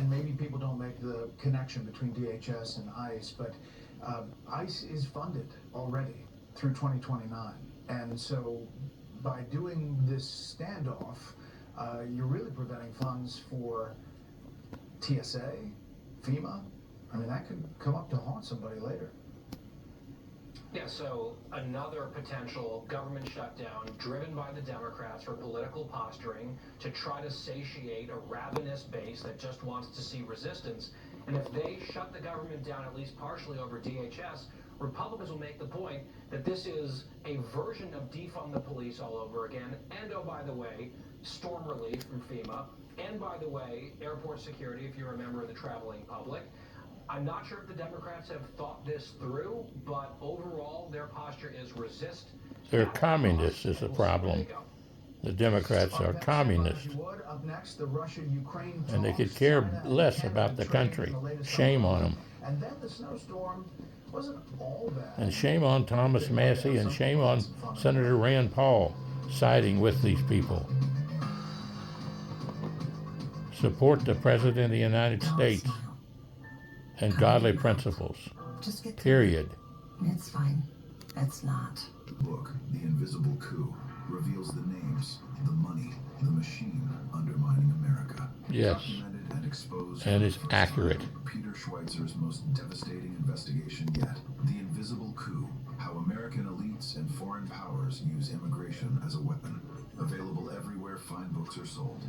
and maybe people don't make the connection between DHS and ICE, but ICE is funded already through 2029. And so by doing this standoff, you're really preventing funds for TSA, FEMA. I mean, that could come up to haunt somebody later. Yeah, so another potential government shutdown driven by the Democrats for political posturing to try to satiate a ravenous base that just wants to see resistance. And if they shut the government down at least partially over DHS, Republicans will make the point that this is a version of defund the police all over again. And oh, by the way, storm relief from FEMA. And by the way, airport security if you're a member of the traveling public. I'm not sure if the Democrats have thought this through, but overall their posture is resist. They're communists is the problem. The Democrats are communists. And they could care less about the country. Shame on them. And then the snowstorm wasn't all bad. And shame on Thomas Massey and shame on Senator Rand Paul siding with these people. Support the President of the United States and godly principles. Period. It's fine. It's not. The book, The Invisible Coup, reveals the names, the money, the machine undermining America. Yes. Documented and exposed. And it's accurate. Peter Schweitzer's most devastating investigation yet. The Invisible Coup, How American elites and foreign powers use immigration as a weapon. Available everywhere fine books are sold.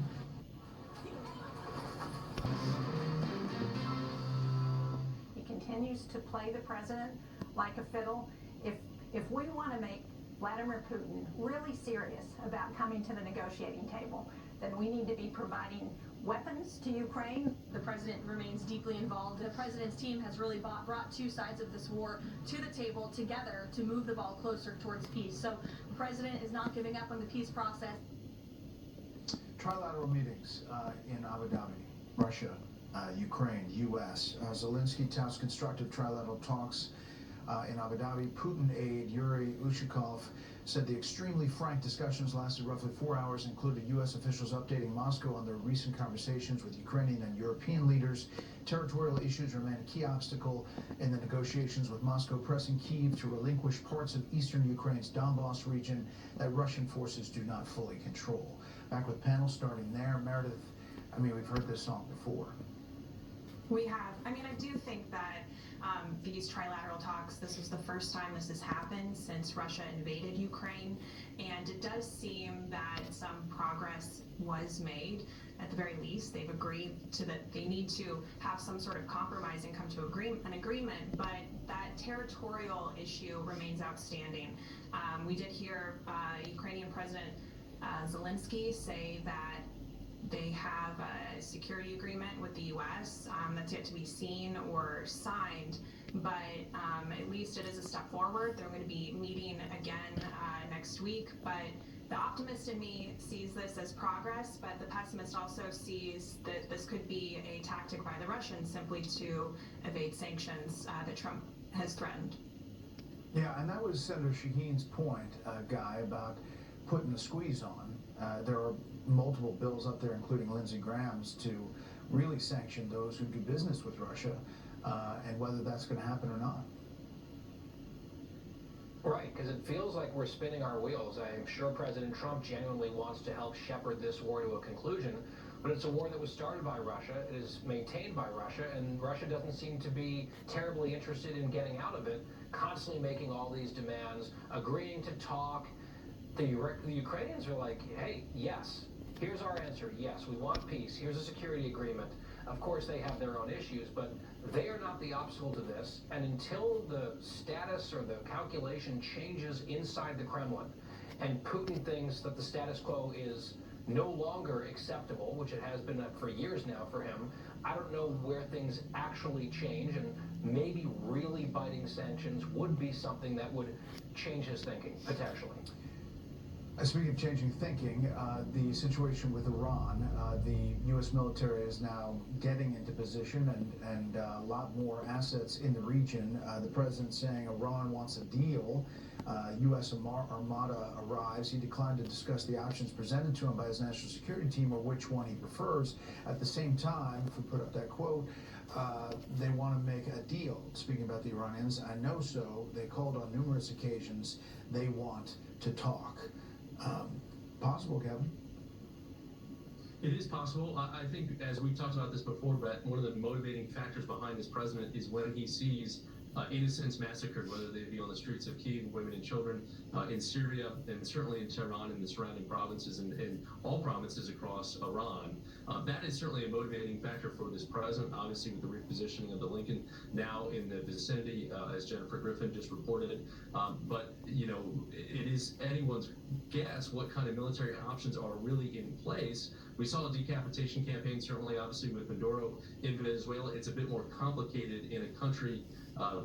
He continues to play the president like a fiddle. If we want to make Vladimir Putin really serious about coming to the negotiating table, then we need to be providing weapons to Ukraine. The president remains deeply involved. The president's team has really brought two sides of this war to the table together to move the ball closer towards peace. So the president is not giving up on the peace process. Trilateral meetings in Abu Dhabi, Russia, Ukraine, U.S. Zelensky touts constructive trilateral talks in Abu Dhabi. Putin aide Yuri Ushakov said the extremely frank discussions lasted roughly 4 hours, included U.S. officials updating Moscow on their recent conversations with Ukrainian and European leaders. Territorial issues remain a key obstacle in the negotiations, with Moscow pressing Kyiv to relinquish parts of eastern Ukraine's Donbass region that Russian forces do not fully control. Back with panel starting there. Meredith, I mean, we've heard this song before. We have. I mean, I do think that these trilateral talks, this was the first time this has happened since Russia invaded Ukraine, and it does seem that some progress was made. At the very least, they've agreed to that they need to have some sort of compromise and come to an agreement, but that territorial issue remains outstanding. We did hear Ukrainian President Zelensky say that they have a security agreement with the U.S. That's yet to be seen or signed, but at least it is a step forward. They're going to be meeting again next week, but the optimist in me sees this as progress, but the pessimist also sees that this could be a tactic by the Russians simply to evade sanctions that Trump has threatened. Yeah, and that was Senator Shaheen's point, Guy, about putting the squeeze on. There are multiple bills up there, including Lindsey Graham's, to really sanction those who do business with Russia, and whether that's going to happen or not. Right, because it feels like we're spinning our wheels. I'm sure President Trump genuinely wants to help shepherd this war to a conclusion, but it's a war that was started by Russia, it is maintained by Russia, and Russia doesn't seem to be terribly interested in getting out of it, constantly making all these demands, agreeing to talk. The Ukrainians are like, hey, yes, here's our answer, yes, we want peace, here's a security agreement. Of course, they have their own issues, but they are not the obstacle to this, and until the status or the calculation changes inside the Kremlin, and Putin thinks that the status quo is no longer acceptable, which it has been for years now for him, I don't know where things actually change, and maybe really biting sanctions would be something that would change his thinking, potentially. Speaking of changing thinking, the situation with Iran, the U.S. military is now getting into position and a lot more assets in the region. The president saying Iran wants a deal. U.S. Armada arrives. He declined to discuss the options presented to him by his national security team or which one he prefers. At the same time, if we put up that they want to make a deal. Speaking about the Iranians, I know so. They called on numerous occasions. They want to talk. Possible, Kevin? It is possible. I think, as we've talked about this before, Brett, one of the motivating factors behind this president is when he sees innocents massacred, whether they be on the streets of Kiev, women and children, in Syria, and certainly in Tehran and the surrounding provinces, and all provinces across Iran. That is certainly a motivating factor for this president, obviously with the repositioning of the Lincoln now in the vicinity, as Jennifer Griffin just reported. But, you know, it is anyone's guess what kind of military options are really in place. We saw a decapitation campaign, certainly, obviously, with Maduro in Venezuela. It's a bit more complicated in a country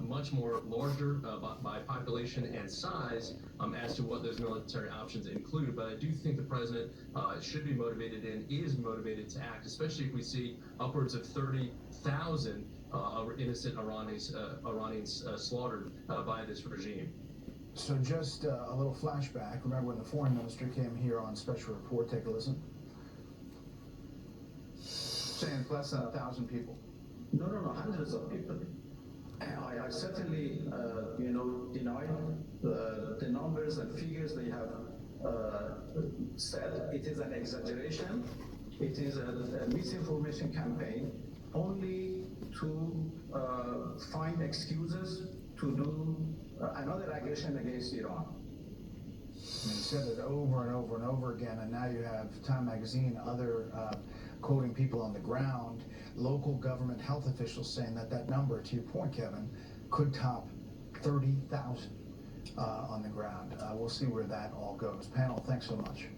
much more larger by population and size as to what those military options include. But I do think the president should be motivated and is motivated to act, especially if we see upwards of 30,000 innocent Iranians slaughtered by this regime. So just a little flashback. Remember when the foreign minister came here on special report? Take a listen. Saying less than 1,000 people. No, hundreds of people. I certainly, deny the numbers and figures they have said. It is an exaggeration. It is a misinformation campaign only to find excuses to do another aggression against Iran. And he said it over and over and over again, and now you have Time Magazine, other quoting people on the ground, local government health officials saying that number, to your point, Kevin, could top 30,000 on the ground. We'll see where that all goes. Panel, thanks so much.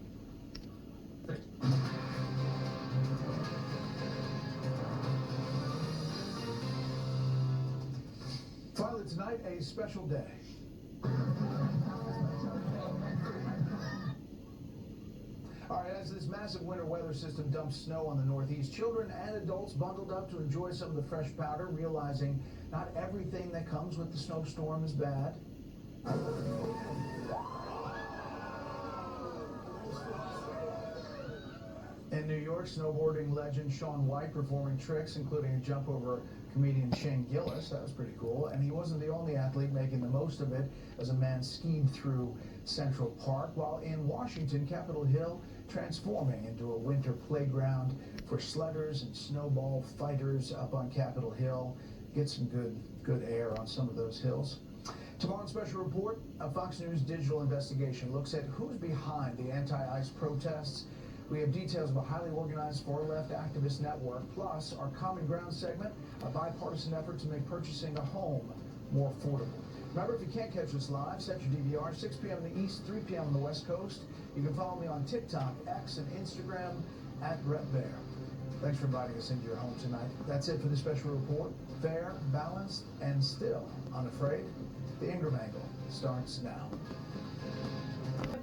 Finally tonight, a special day. All right, as this massive winter weather system dumps snow on the Northeast, children and adults bundled up to enjoy some of the fresh powder, realizing not everything that comes with the snowstorm is bad. In New York, snowboarding legend Shaun White performing tricks, including a jump over comedian Shane Gillis. That was pretty cool. And he wasn't the only athlete making the most of it, as a man skied through Central Park, while in Washington, Capitol Hill transforming into a winter playground for sledders and snowball fighters up on Capitol Hill. Get some good air on some of those hills. Tomorrow's special report, a Fox News digital investigation looks at who's behind the anti-ICE protests. We have details of a highly organized far-left activist network, plus our Common Ground segment, a bipartisan effort to make purchasing a home more affordable. Remember, if you can't catch us live, set your DVR, 6 p.m. in the East, 3 p.m. on the West Coast. You can follow me on TikTok, X, and Instagram @BrettBear. Thanks for inviting us into your home tonight. That's it for the special report. Fair, balanced, and still unafraid. The Ingram Angle starts now.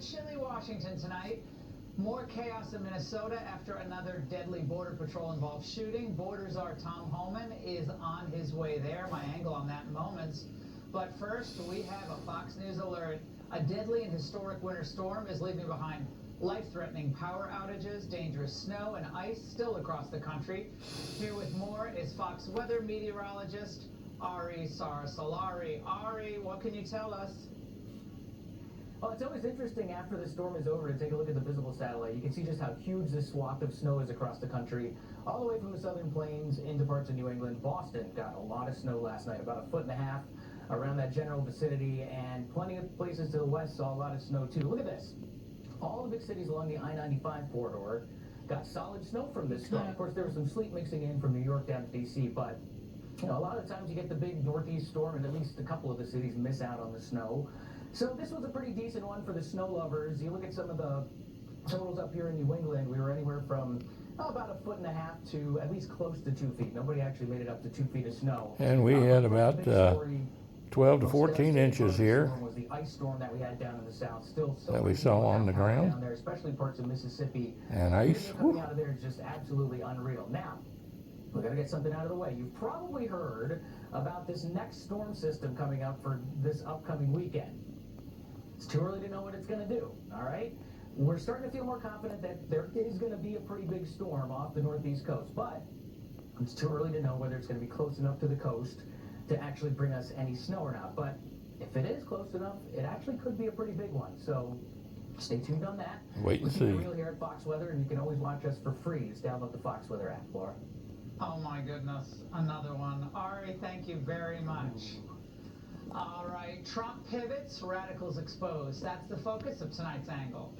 Chilly Washington tonight. More chaos in Minnesota after another deadly Border Patrol involved shooting. Border czar Tom Homan is on his way there. My angle on that in moments. But first, we have a Fox News alert. A deadly and historic winter storm is leaving behind life-threatening power outages, dangerous snow and ice still across the country. Here with more is Fox weather meteorologist Ari Sarasalari. Ari, what can you tell us? Well, it's always interesting after the storm is over to take a look at the visible satellite. You can see just how huge this swath of snow is across the country, all the way from the southern plains into parts of New England. Boston got a lot of snow last night, about 1.5 feet around that general vicinity, and plenty of places to the west saw a lot of snow too. Look at this. All the big cities along the I-95 corridor got solid snow from this storm. Of course, there was some sleet mixing in from New York down to D.C., but you know, a lot of times you get the big northeast storm, and at least a couple of the cities miss out on the snow. So this was a pretty decent one for the snow lovers. You look at some of the totals up here in New England, we were anywhere from about 1.5 feet to at least close to 2 feet. Nobody actually made it up to 2 feet of snow. And we had about 12 to 14 inches here was the ice storm that we had down in the south. Still so that we saw on the ground. Down there, especially parts of Mississippi. And ice. Coming out of there is just absolutely unreal. Now, we're going to get something out of the way. You've probably heard about this next storm system coming up for this upcoming weekend. It's too early to know what it's going to do, all right? We're starting to feel more confident that there is going to be a pretty big storm off the northeast coast, but It's too early to know whether it's going to be close enough to the coast to actually bring us any snow or not. But if it is close enough, it actually could be a pretty big one. So stay tuned on that. Wait and We keep it see. real here at Fox Weather, and you can always watch us for free. Just download the Fox Weather app, Laura. Oh my goodness, another one. Ari, thank you very much. All right, Trump pivots, radicals exposed. That's the focus of tonight's angle.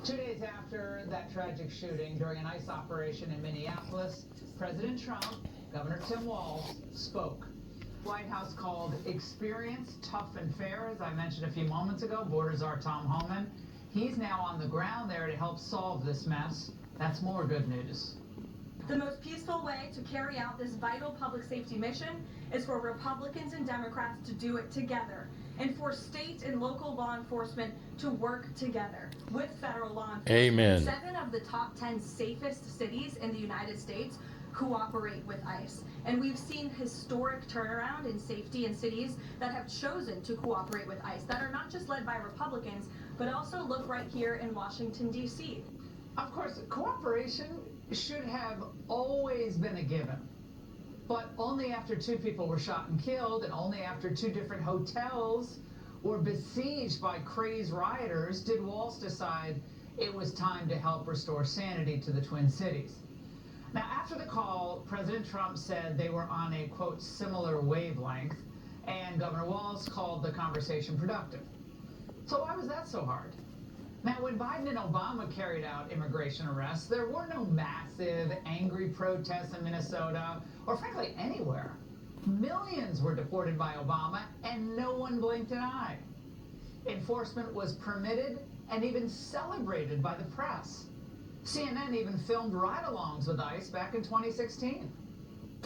2 days after that tragic shooting during an ICE operation in Minneapolis, President Trump, Governor Tim Walz, spoke. White House called experience tough and fair, as I mentioned a few moments ago. Borders czar Tom Homan. He's now on the ground there to help solve this mess. That's more good news. The most peaceful way to carry out this vital public safety mission is for Republicans and Democrats to do it together, and for state and local law enforcement to work together with federal law enforcement. Amen. 7 of the top 10 safest cities in the United States cooperate with ICE. And we've seen historic turnaround in safety in cities that have chosen to cooperate with ICE, that are not just led by Republicans, but also look right here in Washington, D.C. Of course, cooperation should have always been a given. But only after 2 people were shot and killed, and only after 2 different hotels were besieged by crazed rioters, did Walz decide it was time to help restore sanity to the Twin Cities. Now, after the call, President Trump said they were on a, quote, similar wavelength, and Governor Walz called the conversation productive. So why was that so hard? Now, when Biden and Obama carried out immigration arrests, there were no massive, angry protests in Minnesota, or frankly, anywhere. Millions were deported by Obama, and no one blinked an eye. Enforcement was permitted and even celebrated by the press. CNN even filmed ride-alongs with ICE back in 2016.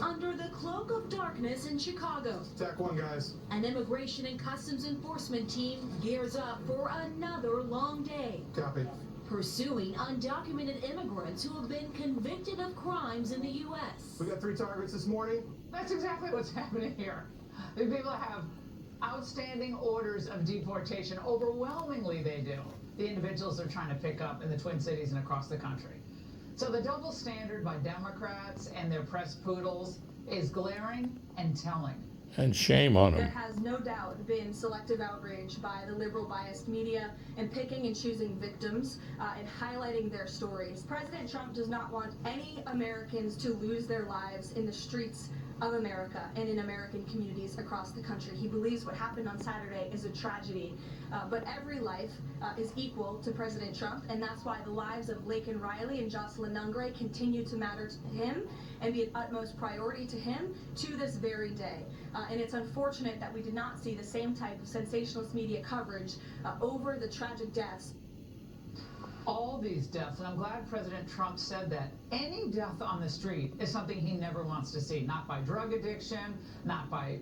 Under the cloak of darkness in Chicago, Attack 1, guys. an immigration and customs enforcement team gears up for another long day, Copy. pursuing undocumented immigrants who have been convicted of crimes in the U.S. We got 3 targets this morning. That's exactly what's happening here. The people have outstanding orders of deportation. Overwhelmingly, they do. The individuals they're trying to pick up in the Twin Cities and across the country. So the double standard by Democrats and their press poodles is glaring and telling. And shame on There them. has no doubt been selective outrage by the liberal biased media in picking and choosing victims and highlighting their stories. President Trump does not want any Americans to lose their lives in the streets of America and in American communities across the country. He believes what happened on Saturday is a tragedy, but every life is equal to President Trump, and that's why the lives of Laken Riley and Jocelyn Nungray continue to matter to him and be an utmost priority to him to this very day. And it's unfortunate that we did not see the same type of sensationalist media coverage over the tragic deaths. All these deaths, and I'm glad President Trump said that, any death on the street is something he never wants to see. Not by drug addiction, not by,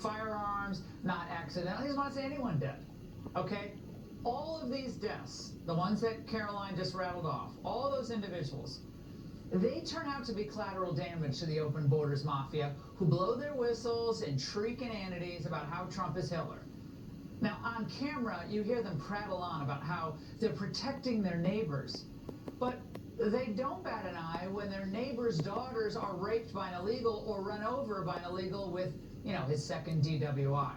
firearms, not accidental. He doesn't want to see anyone dead, okay? All of these deaths, the ones that Caroline just rattled off, all those individuals, they turn out to be collateral damage to the open borders mafia, who blow their whistles and shriek inanities about how Trump is Hitler. Now, on camera, you hear them prattle on about how they're protecting their neighbors. But they don't bat an eye when their neighbors' daughters are raped by an illegal or run over by an illegal with, his second DWI.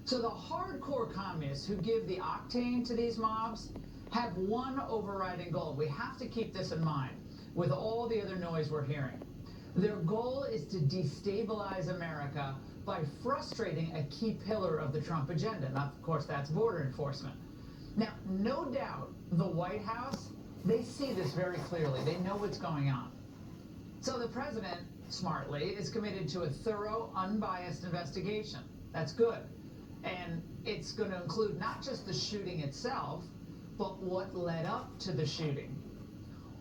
So the hardcore communists who give the octane to these mobs have one overriding goal. We have to keep this in mind with all the other noise we're hearing. Their goal is to destabilize America by frustrating a key pillar of the Trump agenda. And of course, that's border enforcement. Now, no doubt, the White House, they see this very clearly. They know what's going on. So the president, smartly, is committed to a thorough, unbiased investigation. That's good. And it's going to include not just the shooting itself, but what led up to the shooting.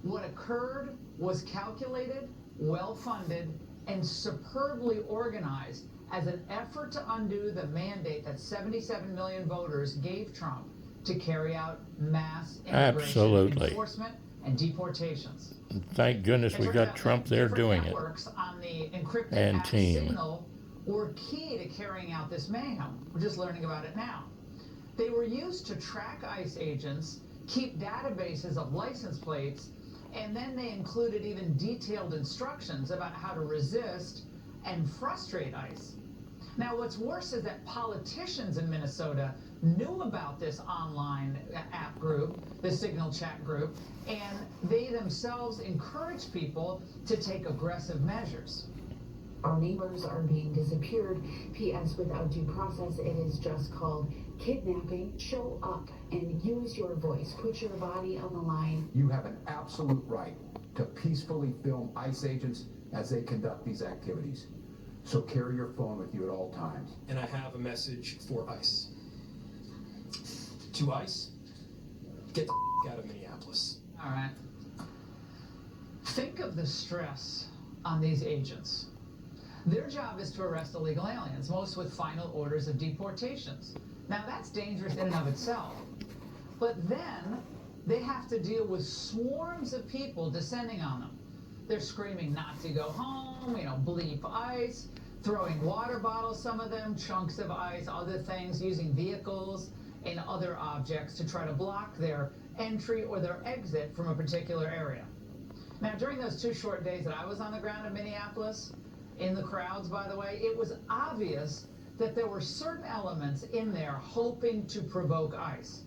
What occurred was calculated, well-funded, and superbly organized as an effort to undo the mandate that 77 million voters gave Trump to carry out mass immigration enforcement and deportations. Thank goodness we got Trump there doing it. On the encrypted And team. signal were key to carrying out this mayhem. We're just learning about it now. They were used to track ICE agents, keep databases of license plates, And then they included even detailed instructions about how to resist and frustrate ICE. Now, what's worse is that politicians in Minnesota knew about this online app group, the Signal chat group, and they themselves encouraged people to take aggressive measures. Our neighbors are being disappeared. P.S. Without due process, it is just called kidnapping. Show up and use your voice. Put your body on the line. You have an absolute right to peacefully film ICE agents as they conduct these activities. So carry your phone with you at all times. And I have a message for ICE. To ICE, get the out of Minneapolis. All right. Think of the stress on these agents. Their job is to arrest illegal aliens, most with final orders of deportations. Now that's dangerous in and of itself. But then they have to deal with swarms of people descending on them. They're screaming not to go home, bleep ICE, throwing water bottles, some of them, chunks of ice, other things, using vehicles and other objects to try to block their entry or their exit from a particular area. Now, during those 2 short days that I was on the ground in Minneapolis, in the crowds, by the way, it was obvious that there were certain elements in there hoping to provoke ICE.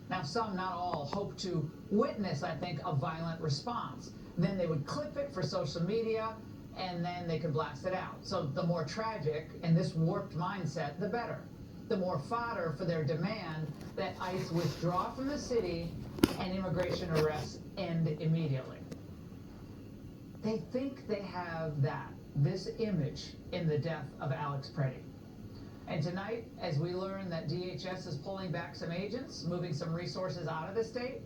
Now, some, not all, hope to witness, I think, a violent response. Then they would clip it for social media, and then they could blast it out. So the more tragic, and this warped mindset, the better. The more fodder for their demand that ICE withdraw from the city and immigration arrests end immediately. They think they have this image in the death of Alex Preddy. And tonight, as we learn that DHS is pulling back some agents, moving some resources out of the state,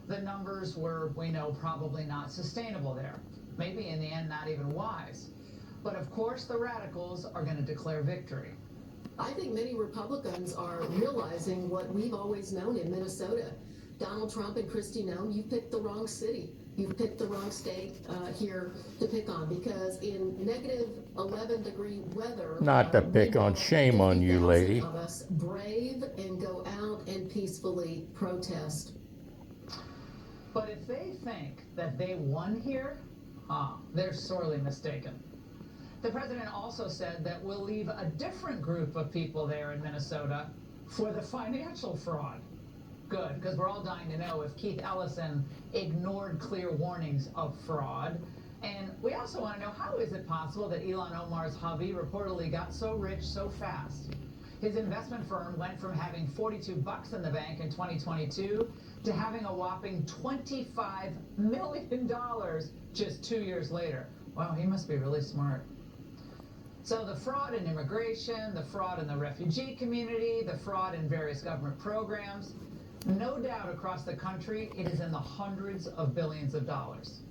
the numbers were, we know, probably not sustainable there. Maybe in the end, not even wise. But of course, the radicals are going to declare victory. I think many Republicans are realizing what we've always known in Minnesota. Donald Trump and Kristi Noem, you picked the wrong city. You've picked the wrong state here to pick on, because in negative 11-degree weather... Not to pick on, shame on you, lady. ...of us brave and go out and peacefully protest. But if they think that they won here, they're sorely mistaken. The president also said that we'll leave a different group of people there in Minnesota for the financial fraud. Good, because we're all dying to know if Keith Ellison ignored clear warnings of fraud. And we also want to know, how is it possible that Ilhan Omar's hubby reportedly got so rich so fast? His investment firm went from having $42 in the bank in 2022 to having a whopping $25 million just 2 years later. Wow, he must be really smart. So the fraud in immigration, the fraud in the refugee community, the fraud in various government programs, no doubt across the country, it is in the hundreds of billions of dollars.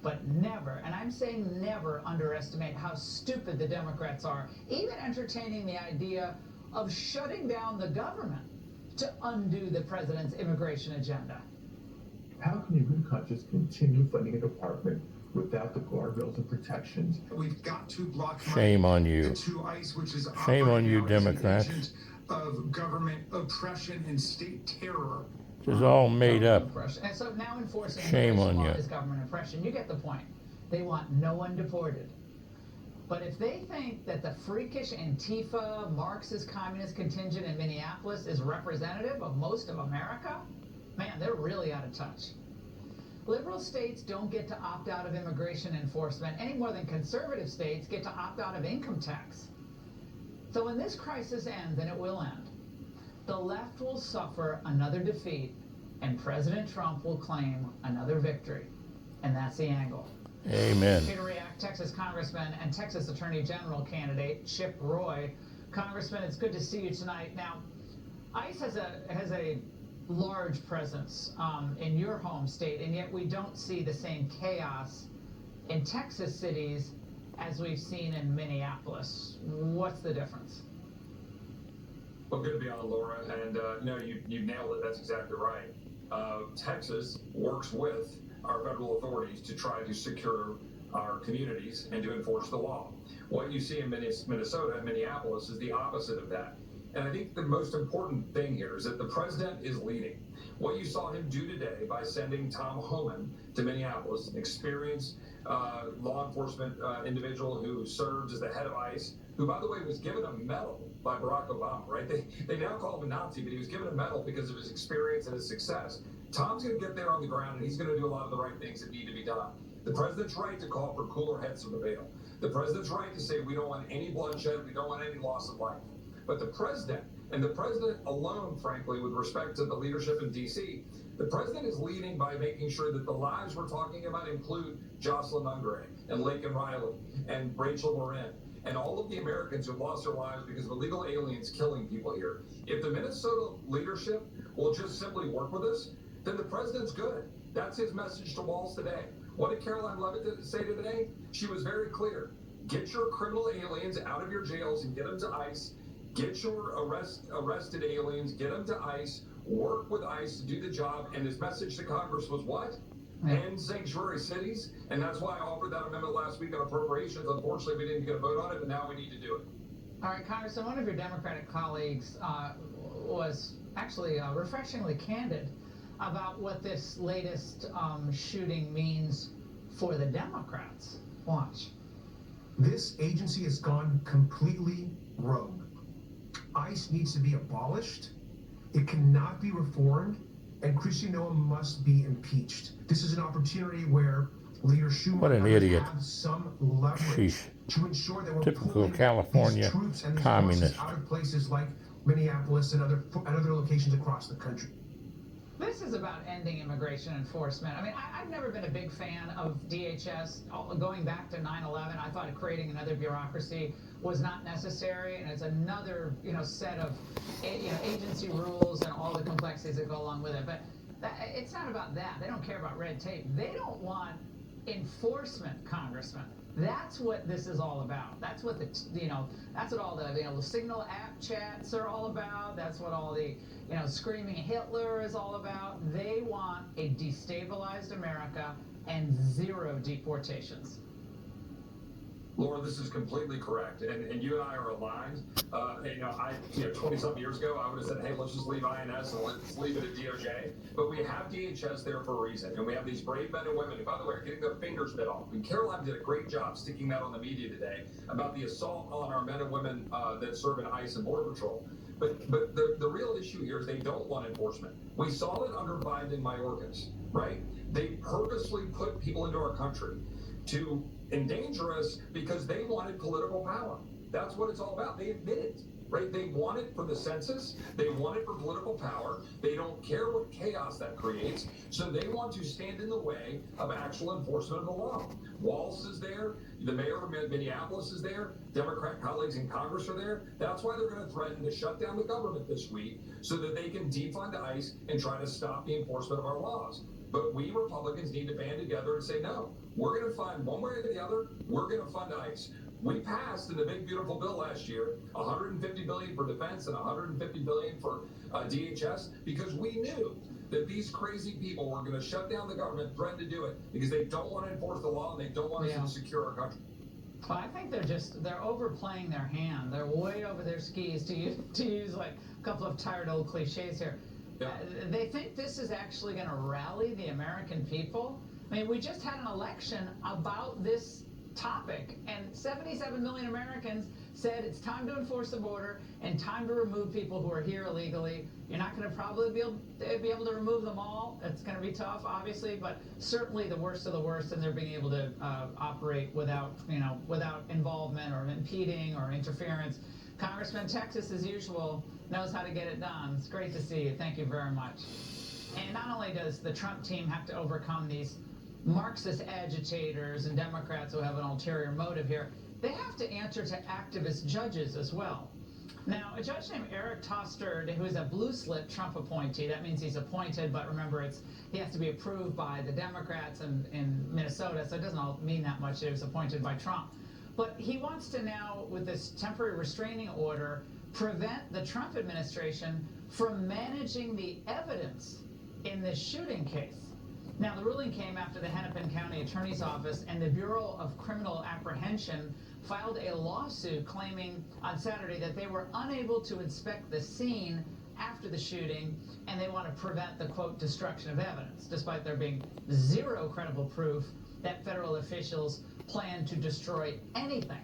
But never, and I'm saying never, underestimate how stupid the Democrats are, even entertaining the idea of shutting down the government to undo the president's immigration agenda. How can you, good conscience, continue funding a department without the guardrails and protections? We've got to block shame on you. To ICE, which is shame on you, Democrats. Of government oppression and state terror. This is all made up. And so now enforcing shame on you. Is government oppression. You get the point. They want no one deported. But if they think that the freakish Antifa, Marxist, communist contingent in Minneapolis is representative of most of America, man, they're really out of touch. Liberal states don't get to opt out of immigration enforcement any more than conservative states get to opt out of income tax. So when this crisis ends, and it will end, the left will suffer another defeat, and President Trump will claim another victory. And that's the angle. Amen. Here to react, Texas Congressman and Texas Attorney General candidate Chip Roy. Congressman, it's good to see you tonight. Now, ICE has a large presence in your home state, and yet we don't see the same chaos in Texas cities as we've seen in Minneapolis. What's the difference? Well, good to be on, Laura, and no, you nailed it. That's exactly right. Texas works with our federal authorities to try to secure our communities and to enforce the law. What you see in Minnesota and Minneapolis is the opposite of that. And I think the most important thing here is that the president is leading. What you saw him do today by sending Tom Homan to Minneapolis, an experienced law enforcement individual who served as the head of ICE, who, by the way, was given a medal by Barack Obama, right? They now call him a Nazi, but he was given a medal because of his experience and his success. Tom's going to get there on the ground, and he's going to do a lot of the right things that need to be done. The president's right to call for cooler heads from the veil. The president's right to say we don't want any bloodshed, we don't want any loss of life. But the president, and the president alone, frankly, with respect to the leadership in D.C., the president is leading by making sure that the lives we're talking about include Jocelyn Ungray and Laken Riley and Rachel Morin and all of the Americans who have lost their lives because of illegal aliens killing people here. If the Minnesota leadership will just simply work with us, then the president's good. That's his message to Walz today. What did Caroline Leavitt say today? She was very clear. Get your criminal aliens out of your jails and get them to ICE. Get your arrested aliens, get them to ICE, work with ICE to do the job. And his message to Congress was what? End sanctuary cities. And that's why I offered that amendment last week on appropriations. Unfortunately, we didn't get a vote on it, but now we need to do it. All right, Congressman, one of your Democratic colleagues was actually refreshingly candid about what this latest shooting means for the Democrats. Watch. This agency has gone completely rogue. ICE needs to be abolished. It cannot be reformed, and Kristi Noem must be impeached. This is an opportunity where Leader Schumer What an idiot. have some leverage to ensure that we're Typical pulling California these troops and these communist. forces out of places like Minneapolis and other locations across the country. This is about ending immigration enforcement. I mean, I've never been a big fan of DHS. Going back to 9/11, I thought creating another bureaucracy was not necessary, and it's another, set of, agency rules and all the complexities that go along with it. But it's not about that. They don't care about red tape. They don't want enforcement, Congressman. That's what this is all about. That's what that's what all the Signal app chats are all about. That's what all the, screaming Hitler is all about. They want a destabilized America and 0 deportations. Laura, this is completely correct, and you and I are aligned. 20-something years ago, I would have said, hey, let's just leave INS and let's leave it at DOJ. But we have DHS there for a reason, and we have these brave men and women who, by the way, are getting their fingers bit off. And Caroline did a great job sticking that on the media today about the assault on our men and women that serve in ICE and Border Patrol. But the real issue here is they don't want enforcement. We saw it under Biden and Mayorkas, right? They purposely put people into our country to endanger us because they wanted political power. That's what it's all about. They admit it, right? They want it for the census. They want it for political power. They don't care what chaos that creates. So they want to stand in the way of actual enforcement of the law. Walz is there. The mayor of Minneapolis is there. Democrat colleagues in Congress are there. That's why they're going to threaten to shut down the government this week so that they can defund ICE and try to stop the enforcement of our laws. But we Republicans need to band together and say, no, we're going to find one way or the other, we're going to fund ICE. We passed in the big, beautiful bill last year, $150 billion for defense and $150 billion for DHS, because we knew that these crazy people were going to shut down the government, threaten to do it, because they don't want to enforce the law and they don't want us to secure our country. Well, I think they're overplaying their hand. They're way over their skis, to use like a couple of tired old cliches here. Yeah. They think this is actually going to rally the American people. I mean, we just had an election about this topic, and 77 million Americans said it's time to enforce the border and time to remove people who are here illegally. You're not going to probably be able to remove them all. It's going to be tough, obviously, but certainly the worst of the worst, and they're being able to operate without involvement or impeding or interference. Congressman, Texas, as usual, knows how to get it done. It's great to see you. Thank you very much. And not only does the Trump team have to overcome these Marxist agitators and Democrats who have an ulterior motive here, they have to answer to activist judges as well. Now, a judge named Eric Tosterd, who is a blue slip Trump appointee, that means he's appointed, but remember, he has to be approved by the Democrats in Minnesota, so it doesn't all mean that much. It was appointed by Trump. But he wants to now, with this temporary restraining order, prevent the Trump administration from managing the evidence in this shooting case. Now, the ruling came after the Hennepin County Attorney's Office and the Bureau of Criminal Apprehension filed a lawsuit claiming on Saturday that they were unable to inspect the scene after the shooting, and they want to prevent the, quote, destruction of evidence, despite there being zero credible proof that federal officials plan to destroy anything.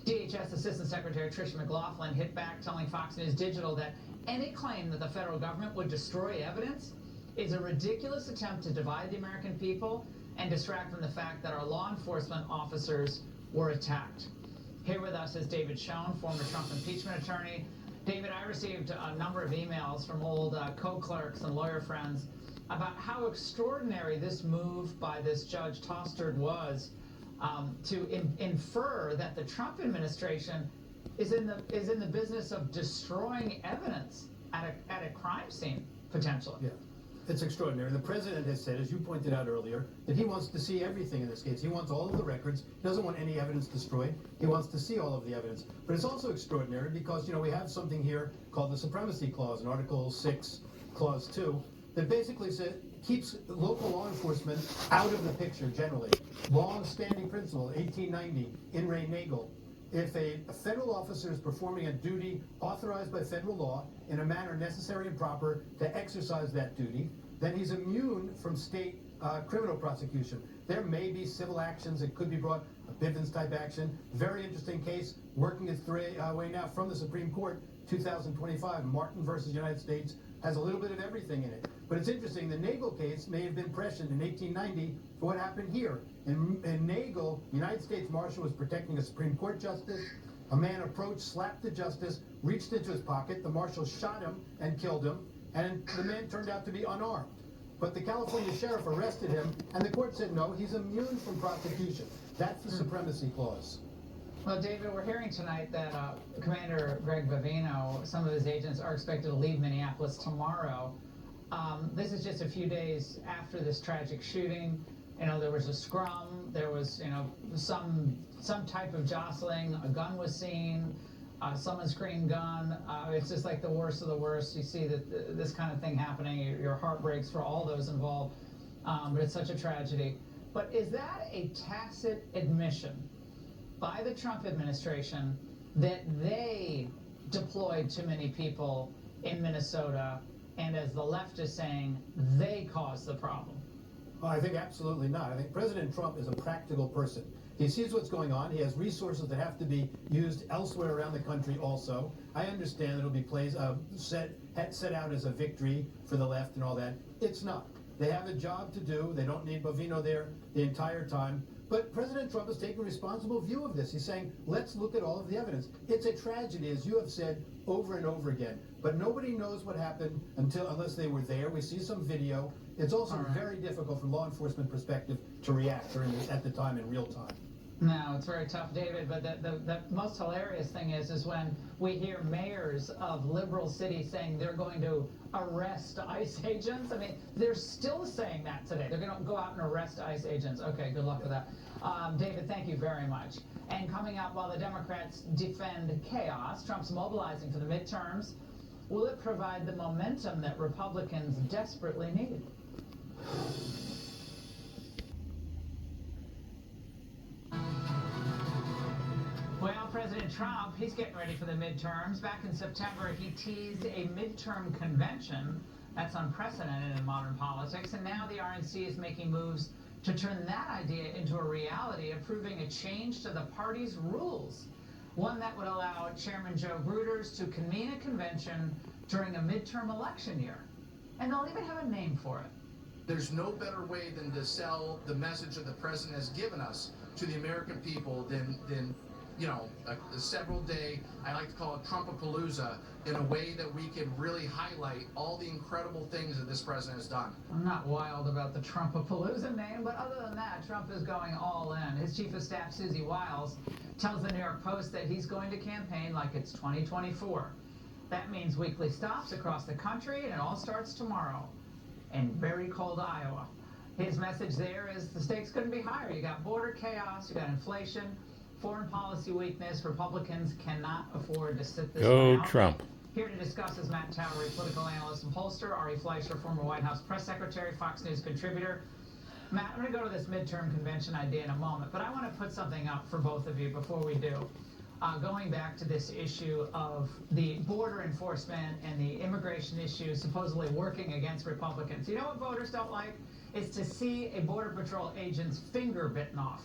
DHS Assistant Secretary Tricia McLaughlin hit back, telling Fox News Digital that any claim that the federal government would destroy evidence is a ridiculous attempt to divide the American people and distract from the fact that our law enforcement officers were attacked. Here with us is David Schoen, former Trump impeachment attorney. David, I received a number of emails from old co-clerks and lawyer friends about how extraordinary this move by this Judge Tostard was to infer that the Trump administration is in the business of destroying evidence at a crime scene, potentially. Yeah. It's extraordinary. The president has said, as you pointed out earlier, that he wants to see everything in this case. He wants all of the records. He doesn't want any evidence destroyed. He wants to see all of the evidence. But it's also extraordinary because, we have something here called the Supremacy Clause in Article 6, Clause 2, that basically keeps local law enforcement out of the picture generally. Long-standing principle, 1890, in re Nagel. If a federal officer is performing a duty authorized by federal law in a manner necessary and proper to exercise that duty, then he's immune from state criminal prosecution. There may be civil actions that could be brought, a Bivens type action. Very interesting case, working its way now from the Supreme Court, 2025, Martin versus United States, has a little bit of everything in it. But it's interesting, the Nagel case may have been prescient in 1890 for what happened here. In Nagel, the United States Marshal was protecting a Supreme Court justice. A man approached, slapped the justice, reached into his pocket. The Marshal shot him and killed him, and the man turned out to be unarmed. But the California sheriff arrested him, and the court said, no, he's immune from prosecution. That's the Supremacy Clause. Well, David, we're hearing tonight that Commander Greg Bavino, some of his agents are expected to leave Minneapolis tomorrow. This is just a few days after this tragic shooting. There was a scrum, there was, some type of jostling, a gun was seen, someone screamed gun. It's just like the worst of the worst. You see that this kind of thing happening, your heart breaks for all those involved, but it's such a tragedy. But is that a tacit admission by the Trump administration that they deployed too many people in Minnesota, and as the left is saying, they caused the problem? Well, I think absolutely not. I think President Trump is a practical person. He sees what's going on. He has resources that have to be used elsewhere around the country also. I understand that it'll be set out as a victory for the left and all that. It's not. They have a job to do. They don't need Bavino there the entire time. But President Trump has taken a responsible view of this. He's saying, let's look at all of the evidence. It's a tragedy, as you have said over and over again. But nobody knows what happened unless they were there. We see some video. It's also very difficult from law enforcement perspective to react at the time in real time. No, it's very tough, David, but the most hilarious thing is when we hear mayors of liberal cities saying they're going to arrest ICE agents. I mean, they're still saying that today. They're going to go out and arrest ICE agents. Okay, good luck with that. David, thank you very much. And coming up, while the Democrats defend chaos, Trump's mobilizing for the midterms. Will it provide the momentum that Republicans desperately need? Well, President Trump, he's getting ready for the midterms. Back in September, he teased a midterm convention. That's unprecedented in modern politics. And now the RNC is making moves to turn that idea into a reality, approving a change to the party's rules. One that would allow Chairman Joe Gruters to convene a convention during a midterm election year. And they'll even have a name for it. There's no better way than to sell the message that the president has given us to the American people than a several-day, I like to call it Trumpapalooza, in a way that we can really highlight all the incredible things that this president has done. I'm not wild about the Trumpapalooza name, but other than that, Trump is going all in. His chief of staff, Susie Wiles, tells the New York Post that he's going to campaign like it's 2024. That means weekly stops across the country, and it all starts tomorrow in very cold Iowa. His message there is the stakes couldn't be higher. You got border chaos, you got inflation, foreign policy weakness. Republicans cannot afford to sit this one out. Go Trump. Here to discuss is Matt Towery, political analyst and pollster, Ari Fleischer, former White House press secretary, Fox News contributor. Matt, I'm going to go to this midterm convention idea in a moment, but I want to put something up for both of you before we do. going back to this issue of the border enforcement and the immigration issue supposedly working against Republicans. You know what voters don't like? Is to see a Border Patrol agent's finger bitten off.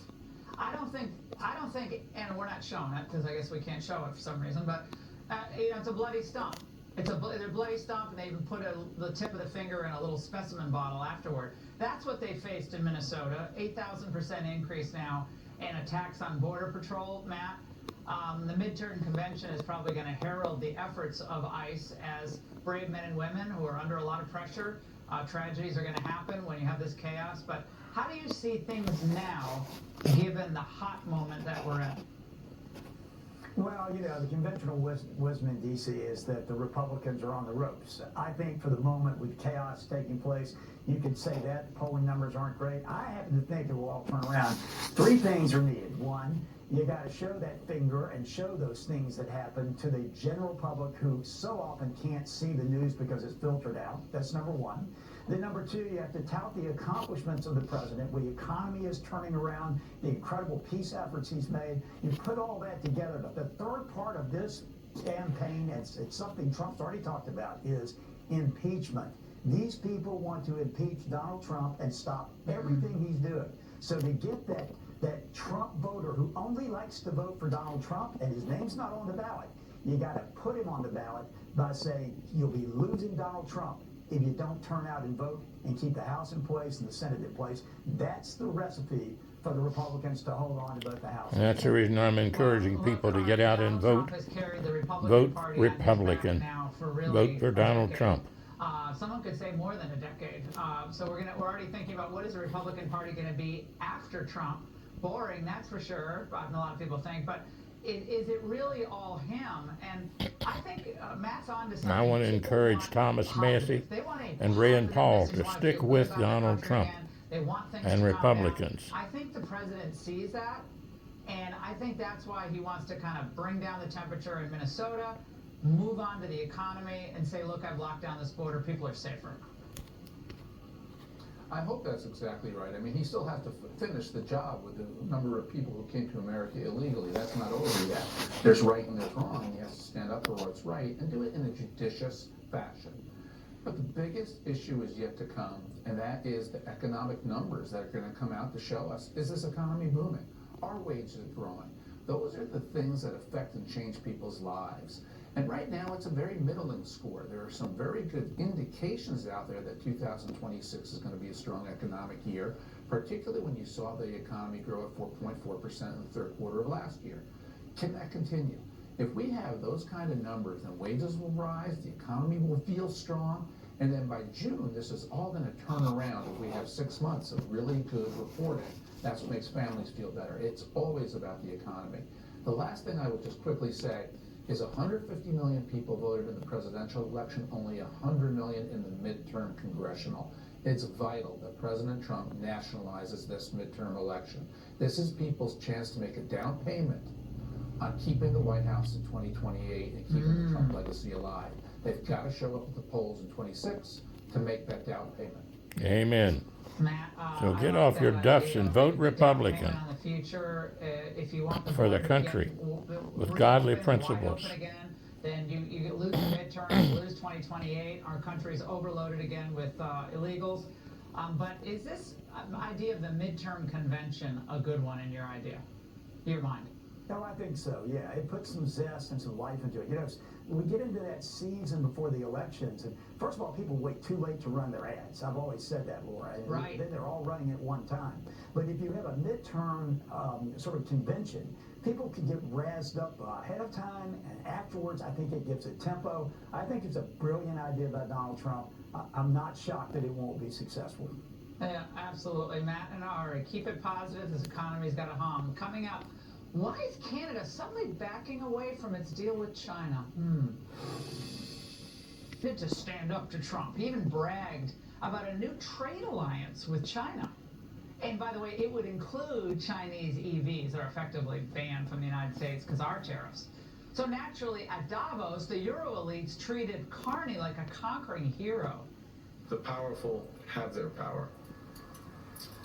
I don't think, and we're not showing it because I guess we can't show it for some reason, but it's a bloody stump. It's a bloody stump, and they even put the tip of the finger in a little specimen bottle afterward. That's what they faced in Minnesota. 8,000% increase now in attacks on Border Patrol, Matt. The midterm convention is probably going to herald the efforts of ICE as brave men and women who are under a lot of pressure. Tragedies are going to happen when you have this chaos. But how do you see things now, given the hot moment that we're in? Well, the conventional wisdom in D.C. is that the Republicans are on the ropes. I think for the moment, with chaos taking place, you could say that. The polling numbers aren't great. I happen to think it will all turn around. Three things are needed. One, you got to show that finger and show those things that happen to the general public who so often can't see the news because it's filtered out. That's number one. Then number two, you have to tout the accomplishments of the president, where the economy is turning around, the incredible peace efforts he's made. You put all that together. But the third part of this campaign, it's something Trump's already talked about, is impeachment. These people want to impeach Donald Trump and stop everything he's doing. So to get that Trump voter who only likes to vote for Donald Trump and his name's not on the ballot, you got to put him on the ballot by saying you'll be losing Donald Trump if you don't turn out and vote and keep the House in place and the Senate in place. That's the recipe for the Republicans to hold on to both the House. And that's the reason I'm encouraging people to get out and vote. Vote Republican. Vote for Donald Trump. Someone could say more than a decade. So we're already thinking about what is the Republican Party going to be after Trump. Boring, that's for sure. A lot of people think, but is it really all him? And I think Matt's on to something. I want to encourage Thomas Massey and Rand Paul to stick with Donald Trump and Republicans. I think the president sees that, and I think that's why he wants to kind of bring down the temperature in Minnesota, move on to the economy, and say, look, I've locked down this border, people are safer. I hope that's exactly right. I mean, he still has to finish the job with the number of people who came to America illegally. That's not over yet. There's right and there's wrong, and he has to stand up for what's right and do it in a judicious fashion. But the biggest issue is yet to come, and that is the economic numbers that are going to come out to show us, is this economy booming? Are wages growing? Those are the things that affect and change people's lives. And right now, it's a very middling score. There are some very good indications out there that 2026 is going to be a strong economic year, particularly when you saw the economy grow at 4.4% in the third quarter of last year. Can that continue? If we have those kind of numbers, then wages will rise, the economy will feel strong, and then by June, this is all going to turn around. If we have 6 months of really good reporting, that's what makes families feel better. It's always about the economy. The last thing I would just quickly say is 150 million people voted in the presidential election, only 100 million in the midterm congressional. It's vital that President Trump nationalizes this midterm election. This is people's chance to make a down payment on keeping the White House in 2028 and keeping the Trump legacy alive. They've got to show up at the polls in 26 to make that down payment. Amen. Matt, so get off your duffs and vote Republican for the country with godly principles. Then you lose the midterm, you lose 2028. Our country's overloaded again with illegals. But is this idea of the midterm convention a good one in your mind? No, I think so, yeah. It puts some zest and some life into it. We get into that season before the elections, and first of all, people wait too late to run their ads. I've always said that, Laura. And right. Then they're all running at one time. But if you have a midterm sort of convention, people can get razzed up ahead of time, and afterwards, I think it gives a tempo. I think it's a brilliant idea by Donald Trump. I'm not shocked that it won't be successful. Yeah, absolutely. Matt and Ari, keep it positive. This economy's got a hum. Coming up, why is Canada suddenly backing away from its deal with China? To stand up to Trump. He even bragged about a new trade alliance with China. And by the way, it would include Chinese EVs that are effectively banned from the United States because of our tariffs. So naturally, at Davos, the Euro elites treated Carney like a conquering hero. The powerful have their power.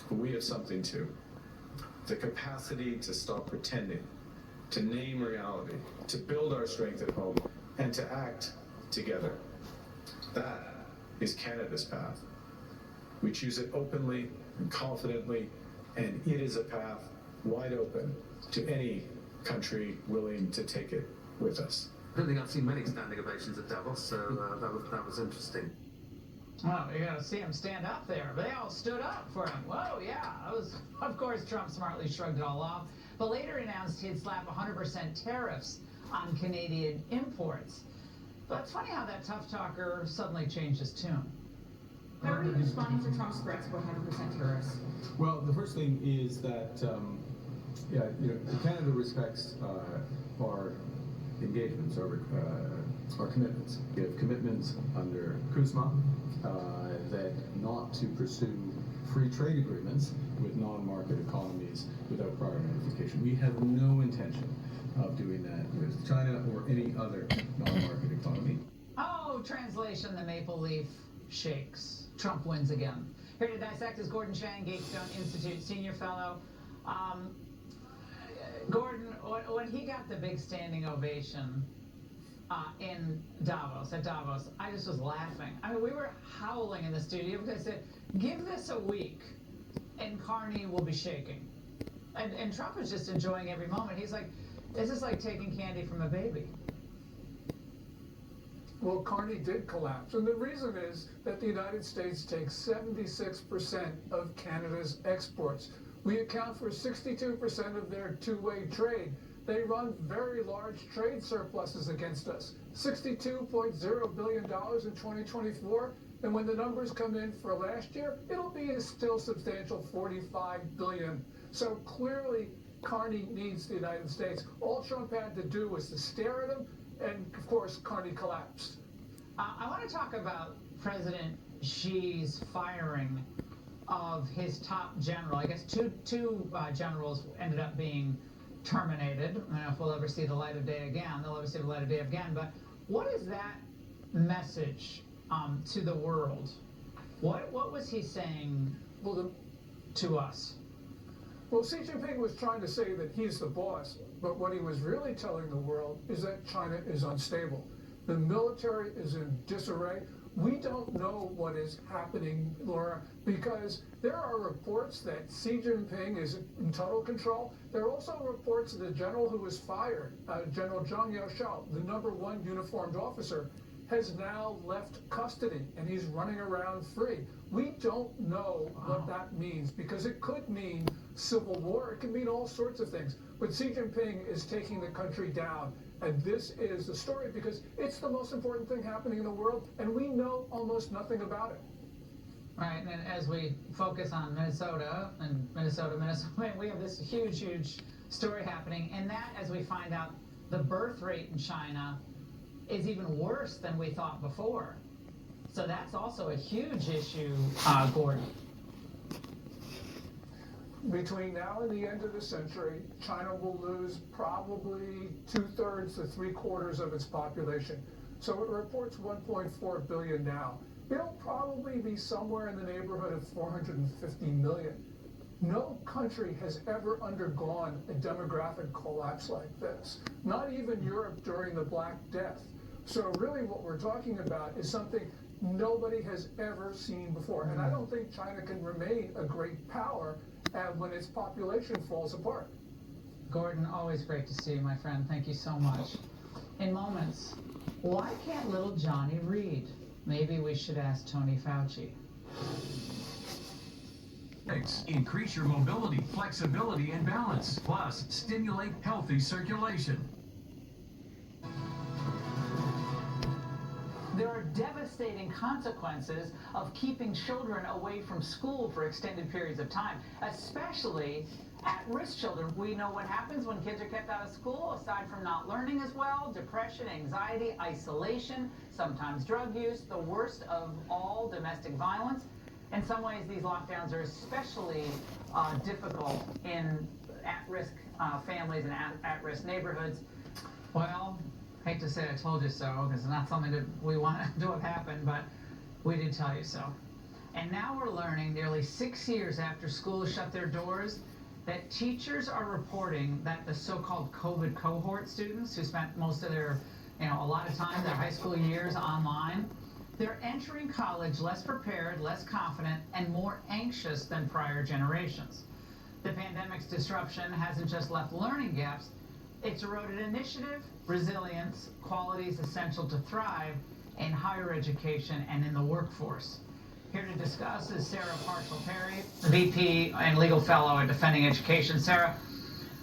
But we have something too. The capacity to stop pretending, to name reality, to build our strength at home, and to act together. That is Canada's path. We choose it openly and confidently, and it is a path wide open to any country willing to take it with us. I don't think I've seen many standing ovations at Davos, so that was interesting. Well, you got to see him stand up there. But they all stood up for him. Whoa, yeah. That was, of course, Trump smartly shrugged it all off, but later announced he'd slap 100% tariffs on Canadian imports. But it's funny how that tough talker suddenly changed his tune. How are you responding to Trump's threats about 100% tariffs? Well, the first thing is that Canada respects our engagements, our commitments. We have commitments under CUSMA that not to pursue free trade agreements with non-market economies without prior notification. We have no intention of doing that with China or any other non-market economy. Oh, translation, the maple leaf shakes. Trump wins again. Here to dissect is Gordon Chang, Gatestone Institute Senior Fellow. Gordon, when he got the big standing ovation in Davos, I just was laughing. I mean, we were howling in the studio because I said, give this a week and Carney will be shaking. And Trump was just enjoying every moment. He's like, this is like taking candy from a baby. Well, Carney did collapse, and the reason is that the United States takes 76% of Canada's exports. We account for 62% of their two-way trade. They run very large trade surpluses against us, $62.0 billion in 2024, and when the numbers come in for last year, it'll be a still substantial $45 billion. So clearly, Carney needs the United States. All Trump had to do was to stare at him, and of course, Carney collapsed. I want to talk about President Xi's firing of his top general. I guess two generals ended up being terminated. I don't know if we'll ever see the light of day again. They'll ever see the light of day again. But what is that message to the world? What was he saying to us? Well, Xi Jinping was trying to say that he's the boss, but what he was really telling the world is that China is unstable. The military is in disarray. We don't know what is happening, Laura, because there are reports that Xi Jinping is in total control. There are also reports that the general who was fired, General Zhang Yaoshao, the #1 uniformed officer, has now left custody and he's running around free. We don't know what that means because it could mean civil war. It could mean all sorts of things. But Xi Jinping is taking the country down. And this is the story because it's the most important thing happening in the world, and we know almost nothing about it. Right, and then as we focus on Minnesota, we have this huge story happening, and that, as we find out, the birth rate in China is even worse than we thought before. So that's also a huge issue, Gordon. Between now and the end of the century, China will lose probably 2/3 to 3/4 of its population. So it reports 1.4 billion now. It'll probably be somewhere in the neighborhood of 450 million. No country has ever undergone a demographic collapse like this. Not even Europe during the Black Death. So really what we're talking about is something nobody has ever seen before. And I don't think China can remain a great power when its population falls apart. Gordon, always great to see you, my friend. Thank you so much. In moments, why can't little Johnny read? Maybe we should ask Tony Fauci. Increase your mobility, flexibility, and balance. Plus, stimulate healthy circulation. There are devastating consequences of keeping children away from school for extended periods of time, especially at-risk children. We know what happens when kids are kept out of school, aside from not learning as well: depression, anxiety, isolation, sometimes drug use, the worst of all, domestic violence. In some ways, these lockdowns are especially difficult in at-risk families and at-risk neighborhoods. Well, hate to say I told you so, because it's not something that we want to have happen, but we did tell you so. And now we're learning, nearly 6 years after schools shut their doors, that teachers are reporting that the so-called COVID cohort students who spent most of their, a lot of time, their high school years online, they're entering college less prepared, less confident, and more anxious than prior generations. The pandemic's disruption hasn't just left learning gaps, it's eroded initiative, resilience, qualities essential to thrive in higher education and in the workforce. Here to discuss is Sarah Parshall-Perry, VP and Legal Fellow at Defending Education. Sarah,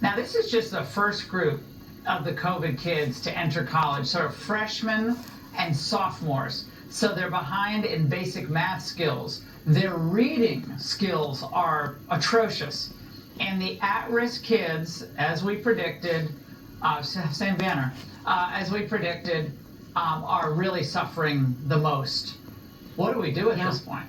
now this is just the first group of the COVID kids to enter college, sort of freshmen and sophomores. So they're behind in basic math skills. Their reading skills are atrocious. And the at-risk kids, as we predicted, same banner, as we predicted, are really suffering the most. What do we do at this point?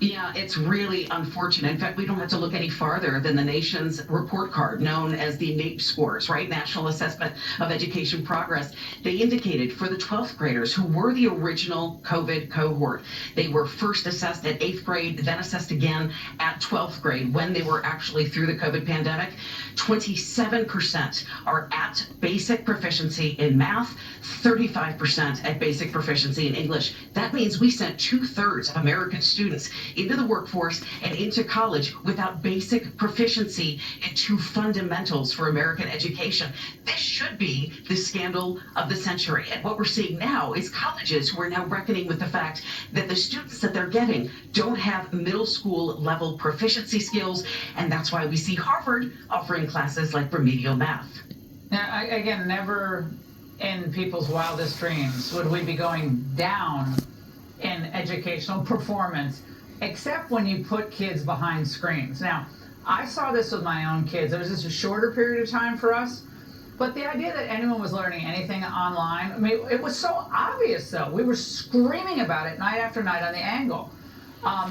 Yeah, it's really unfortunate. In fact, we don't have to look any farther than the nation's report card known as the NAEP scores, right? National Assessment of Education Progress. They indicated for the 12th graders who were the original COVID cohort, they were first assessed at 8th grade, then assessed again at 12th grade when they were actually through the COVID pandemic. 27% are at basic proficiency in math, 35% at basic proficiency in English. That means we sent 2/3 of American students into the workforce and into college without basic proficiency in two fundamentals for American education. This should be the scandal of the century. And what we're seeing now is colleges who are now reckoning with the fact that the students that they're getting don't have middle school level proficiency skills. And that's why we see Harvard offering classes like remedial math. Now, again, never in people's wildest dreams would we be going down in educational performance, except when you put kids behind screens. Now, I saw this with my own kids. It was just a shorter period of time for us, but the idea that anyone was learning anything online, I mean, it was so obvious, though. We were screaming about it night after night on the Angle.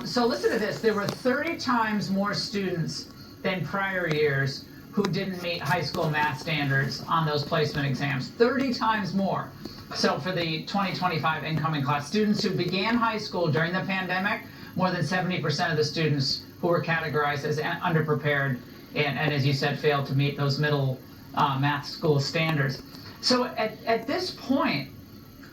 So listen to this. There were 30 times more students than prior years who didn't meet high school math standards on those placement exams. 30 times more. So for the 2025 incoming class, students who began high school during the pandemic, more than 70% of the students who were categorized as underprepared and as you said, failed to meet those middle math school standards. So at this point,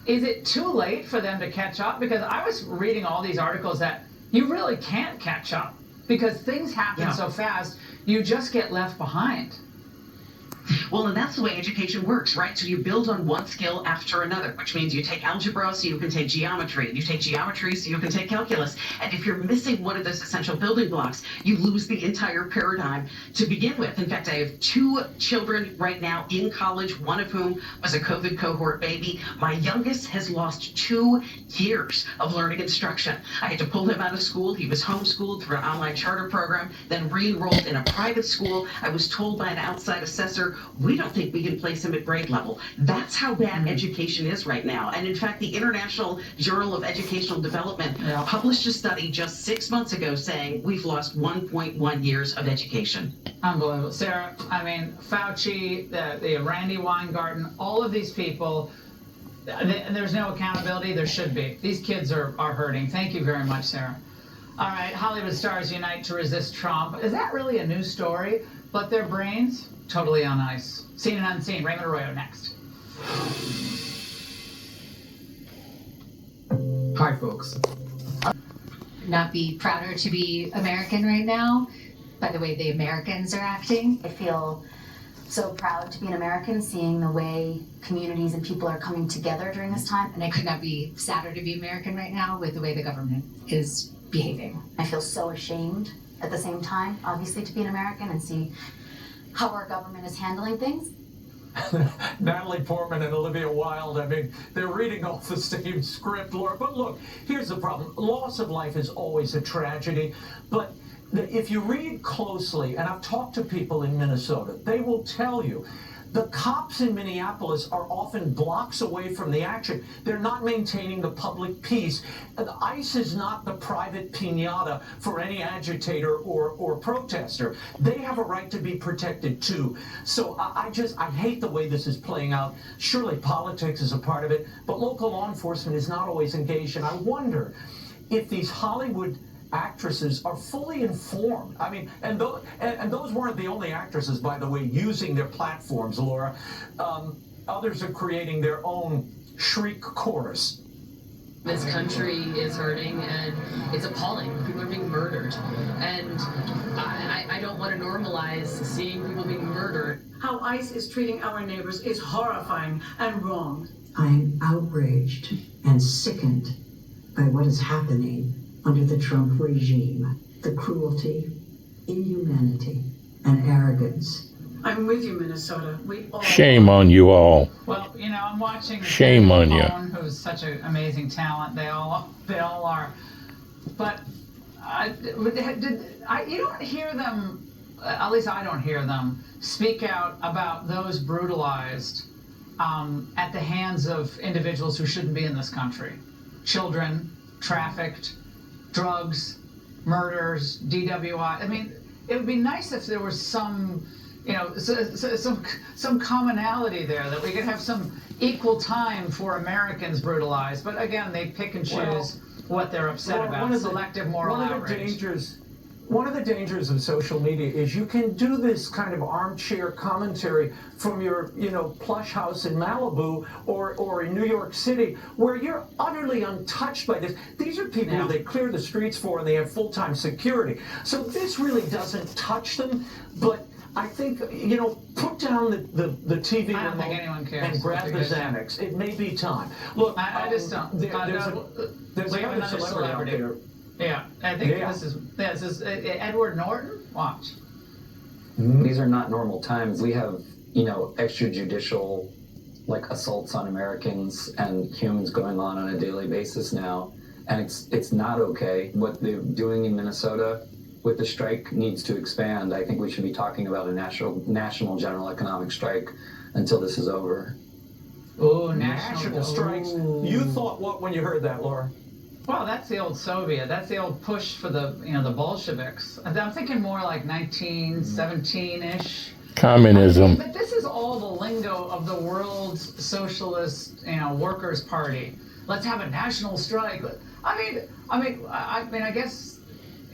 is it too late for them to catch up? Because I was reading all these articles that you really can't catch up because things happen so fast, you just get left behind. Well, and that's the way education works, right? So you build on one skill after another, which means you take algebra so you can take geometry, and you take geometry so you can take calculus. And if you're missing one of those essential building blocks, you lose the entire paradigm to begin with. In fact, I have 2 children right now in college, one of whom was a COVID cohort baby. My youngest has lost 2 years of learning instruction. I had to pull him out of school. He was homeschooled through an online charter program, then re-enrolled in a private school. I was told by an outside assessor, we don't think we can place him at grade level. That's how bad education is right now. And in fact, the International Journal of Educational Development published a study just 6 months ago saying we've lost 1.1 years of education. Unbelievable. Sarah, I mean, Fauci, the Randy Weingarten, all of these people, there's no accountability. There should be. These kids are hurting. Thank you very much, Sarah. All right, Hollywood stars unite to resist Trump. Is that really a new story? But their brains, totally on ice. Seen and unseen. Raymond Arroyo next. Hi, folks. Not be prouder to be American right now by the way the Americans are acting. I feel so proud to be an American, seeing the way communities and people are coming together during this time. And I could not be sadder to be American right now with the way the government is behaving. I feel so ashamed at the same time, obviously, to be an American and see how our government is handling things. Natalie Portman and Olivia Wilde, I mean, they're reading off the same script, Laura. But look, here's the problem. Loss of life is always a tragedy, but if you read closely, and I've talked to people in Minnesota, they will tell you the cops in Minneapolis are often blocks away from the action. They're not maintaining the public peace. ICE is not the private piñata for any agitator or protester. They have a right to be protected too. So I hate the way this is playing out. Surely politics is a part of it, but local law enforcement is not always engaged. And I wonder if these Hollywood actresses are fully informed. I mean, and those weren't the only actresses, by the way, using their platforms, Laura. Others are creating their own shriek chorus. This country is hurting, and it's appalling. People are being murdered, and I don't want to normalize seeing people being murdered. How ICE is treating our neighbors is horrifying and wrong. I'm outraged and sickened by what is happening under the Trump regime. The cruelty, inhumanity, and arrogance. I'm with you, Minnesota. We all. Shame on you all. Well, you know, I'm watching. Shame on you. Who's such an amazing talent. They all are. But you don't hear them. At least I don't hear them speak out about those brutalized at the hands of individuals who shouldn't be in this country. Children, trafficked, drugs, murders, DWI. I mean, it would be nice if there was some, you know, some commonality there, that we could have some equal time for Americans brutalized. But again, they pick and choose what they're upset about. Selective moral outrage. One of the dangers of social media is you can do this kind of armchair commentary from your, you know, plush house in Malibu or in New York City, where you're utterly untouched by this. These are people who they clear the streets for, and they have full-time security. So this really doesn't touch them. But I think, you know, put down the TV I don't remote think anyone cares. and grab the Xanax. It may be time. Look, I just don't. There's another celebrity out there. Yeah, I think this is Edward Norton. Watch. These are not normal times. We have, you know, extrajudicial, like, assaults on Americans and humans going on a daily basis now, and it's not okay. What they're doing in Minnesota with the strike needs to expand. I think we should be talking about a national general economic strike until this is over. Oh, national strikes. You thought what when you heard that, Laura? Well, that's the old Soviet. That's the old push for the, you know, the Bolsheviks. I'm thinking more like 1917-ish. Communism. But this is all the lingo of the world's socialist, you know, workers' party. Let's have a national strike. I mean, I guess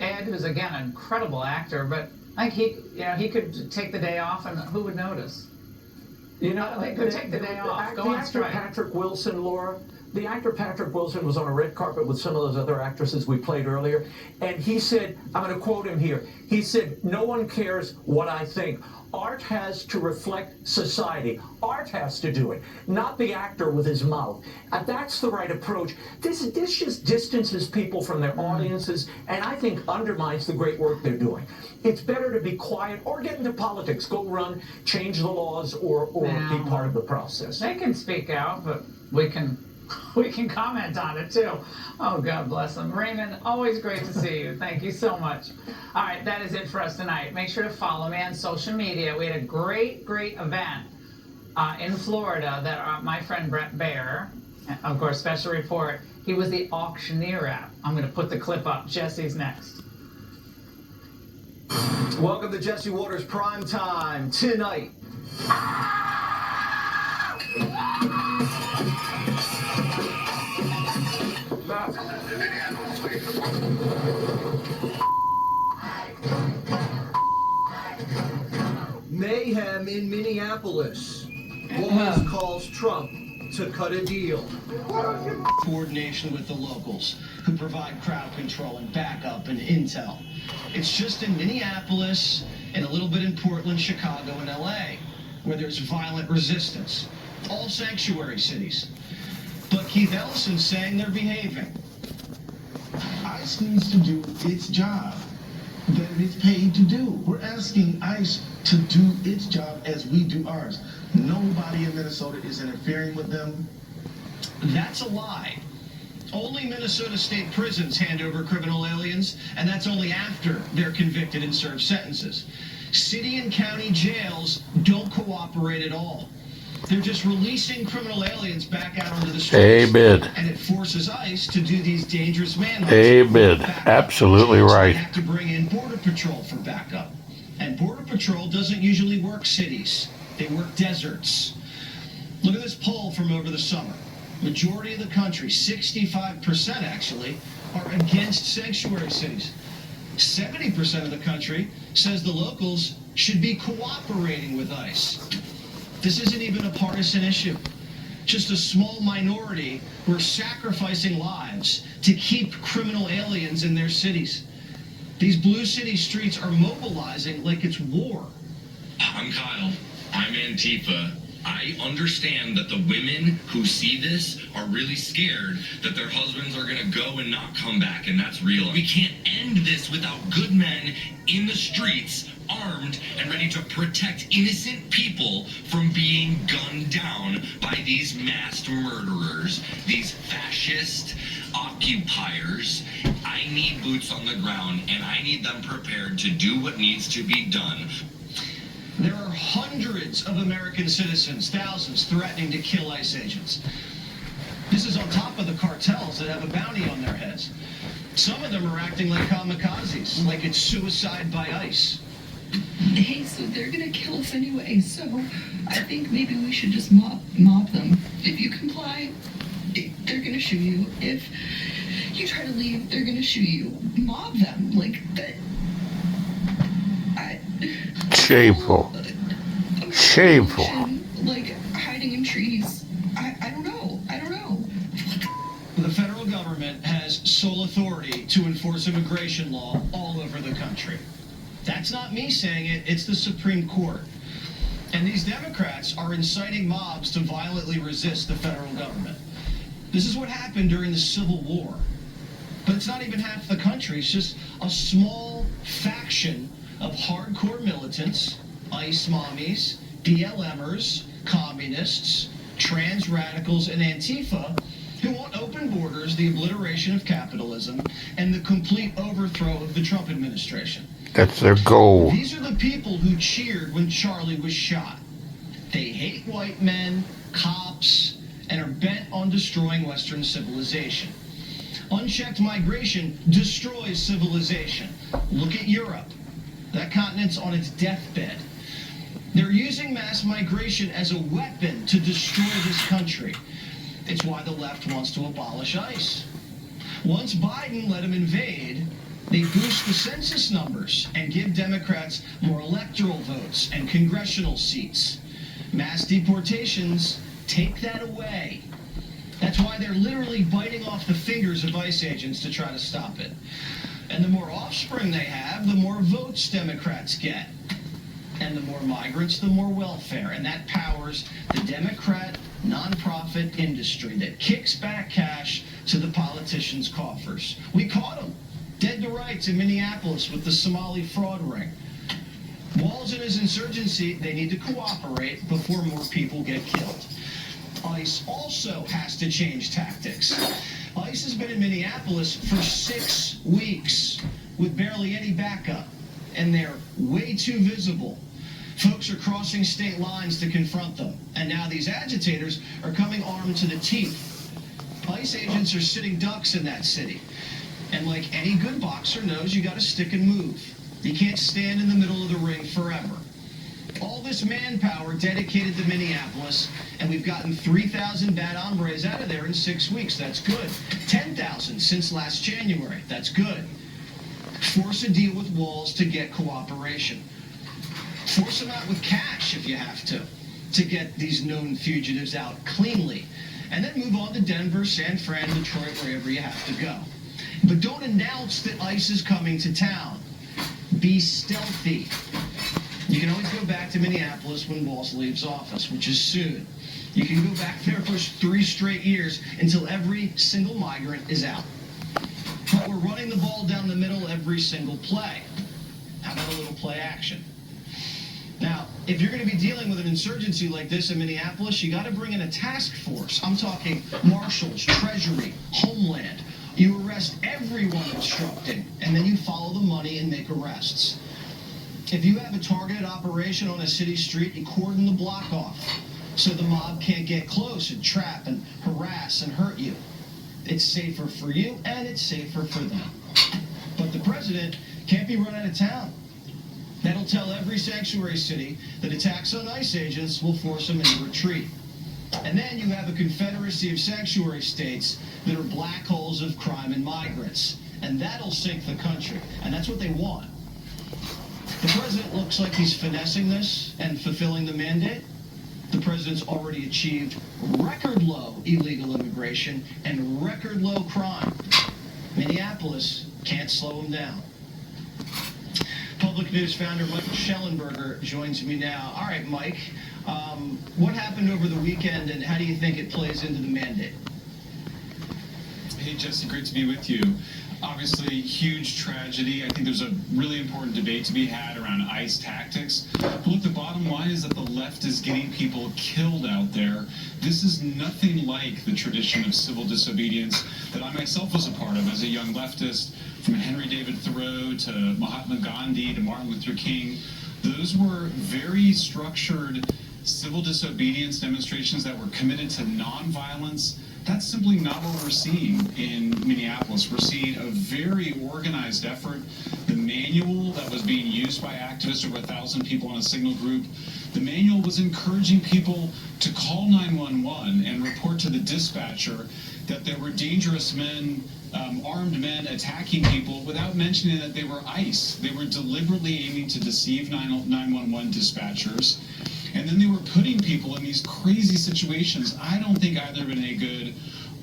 Ed, who's again an incredible actor, but I think he could take the day off, and who would notice? You know, they could take the day off. Go on strike. Patrick Wilson, Laura. The actor Patrick Wilson was on a red carpet with some of those other actresses we played earlier, and he said, I'm going to quote him here, he said, "No one cares what I think. Art has to reflect society. Art has to do it, not the actor with his mouth." And that's the right approach. This just distances people from their audiences, and I think undermines the great work they're doing. It's better to be quiet or get into politics, go run, change the laws, or be part of the process. They can speak out, but we can comment on it too. Oh, God bless them. Raymond, always great to see you. Thank you so much. All right, that is it for us tonight. Make sure to follow me on social media. We had a great event in Florida that my friend Brett Baer, of course, special report, he was the auctioneer at. I'm going to put the clip up. Jesse's next. Welcome to Jesse Waters Prime Time tonight. Mayhem in Minneapolis. Woman calls Trump to cut a deal. Coordination with the locals who provide crowd control and backup and intel. It's just in Minneapolis and a little bit in Portland, Chicago, and LA where there's violent resistance. All sanctuary cities. But Keith Ellison's saying they're behaving. ICE needs to do its job that it's paid to do. We're asking ICE to do its job as we do ours. Nobody in Minnesota is interfering with them. That's a lie. Only Minnesota state prisons hand over criminal aliens, and that's only after they're convicted and serve sentences. City and county jails don't cooperate at all. They're just releasing criminal aliens back out onto the streets. Amen. And it forces ICE to do these dangerous manhunts. Amen. Absolutely right. They have to bring in Border Patrol for backup. And Border Patrol doesn't usually work cities. They work deserts. Look at this poll from over the summer. Majority of the country, 65% actually, are against sanctuary cities. 70% of the country says the locals should be cooperating with ICE. This isn't even a partisan issue. Just a small minority who are sacrificing lives to keep criminal aliens in their cities. These blue city streets are mobilizing like it's war. I'm Kyle. I'm Antifa. I understand that the women who see this are really scared that their husbands are going to go and not come back, and that's real. We can't end this without good men in the streets, armed and ready to protect innocent people from being gunned down by these masked murderers, these fascist occupiers. I need boots on the ground, and I need them prepared to do what needs to be done. There are hundreds of American citizens, thousands, threatening to kill ICE agents. This is on top of the cartels that have a bounty on their heads. Some of them are acting like kamikazes, like it's suicide by ICE. Hey, so they're gonna kill us anyway, so I think maybe we should just mob them. If you comply, they're gonna shoot you. If you try to leave, they're gonna shoot you. Mob them, like that. Shameful. Shameful. Like hiding in trees. I don't know. The federal government has sole authority to enforce immigration law all over the country. That's not me saying it, it's the Supreme Court. And these Democrats are inciting mobs to violently resist the federal government. This is what happened during the Civil War. But it's not even half the country, it's just a small faction of hardcore militants, ICE mommies, BLMers, communists, trans radicals, and Antifa who want open borders, the obliteration of capitalism, and the complete overthrow of the Trump administration. That's their goal. These are the people who cheered when Charlie was shot. They hate white men, cops, and are bent on destroying Western civilization. Unchecked migration destroys civilization. Look at Europe. That continent's on its deathbed. They're using mass migration as a weapon to destroy this country. It's why the left wants to abolish ICE. Once Biden let them invade, they boost the census numbers and give Democrats more electoral votes and congressional seats. Mass deportations take that away. That's why they're literally biting off the fingers of ICE agents to try to stop it. And the more offspring they have, the more votes Democrats get. And the more migrants, the more welfare. And that powers the Democrat nonprofit industry that kicks back cash to the politicians' coffers. We caught them, dead to rights in Minneapolis with the Somali fraud ring. Walz and his insurgency, they need to cooperate before more people get killed. ICE also has to change tactics. ICE has been in Minneapolis for 6 weeks with barely any backup, and they're way too visible. Folks are crossing state lines to confront them, and now these agitators are coming armed to the teeth. ICE agents are sitting ducks in that city, and like any good boxer knows, you gotta stick and move. You can't stand in the middle of the ring forever. All this manpower dedicated to Minneapolis, and we've gotten 3,000 bad hombres out of there in 6 weeks. That's good. 10,000 since last January. That's good. Force a deal with Walz to get cooperation. Force them out with cash if you have to get these known fugitives out cleanly. And then move on to Denver, San Fran, Detroit, wherever you have to go. But don't announce that ICE is coming to town. Be stealthy. You can always go back to Minneapolis when Walz leaves office, which is soon. You can go back there for 3 straight years until every single migrant is out. But we're running the ball down the middle every single play. How about a little play action? Now, if you're going to be dealing with an insurgency like this in Minneapolis, you got to bring in a task force. I'm talking marshals, treasury, homeland. You arrest everyone obstructing, and then you follow the money and make arrests. If you have a targeted operation on a city street, you cordon the block off so the mob can't get close and trap and harass and hurt you. It's safer for you, and it's safer for them. But the president can't be run out of town. That'll tell every sanctuary city that attacks on ICE agents will force them into retreat. And then you have a confederacy of sanctuary states that are black holes of crime and migrants. And that'll sink the country. And that's what they want. The president looks like he's finessing this and fulfilling the mandate. The president's already achieved record low illegal immigration and record low crime. Minneapolis can't slow him down. Public News founder Michael Schellenberger joins me now. All right, Mike, what happened over the weekend and how do you think it plays into the mandate? Hey, Jesse, great to be with you. Obviously, huge tragedy. I think there's a really important debate to be had around ICE tactics. But look, the bottom line is that the left is getting people killed out there. This is nothing like the tradition of civil disobedience that I myself was a part of as a young leftist, from Henry David Thoreau to Mahatma Gandhi to Martin Luther King. Those were very structured civil disobedience demonstrations that were committed to nonviolence. That's simply not what we're seeing in Minneapolis. We're seeing a very organized effort. The manual that was being used by activists, over 1,000 people on a signal group, the manual was encouraging people to call 911 and report to the dispatcher that there were dangerous men, armed men attacking people without mentioning that they were ICE. They were deliberately aiming to deceive 911 dispatchers. And then they were putting people in these crazy situations. I don't think either Renee Good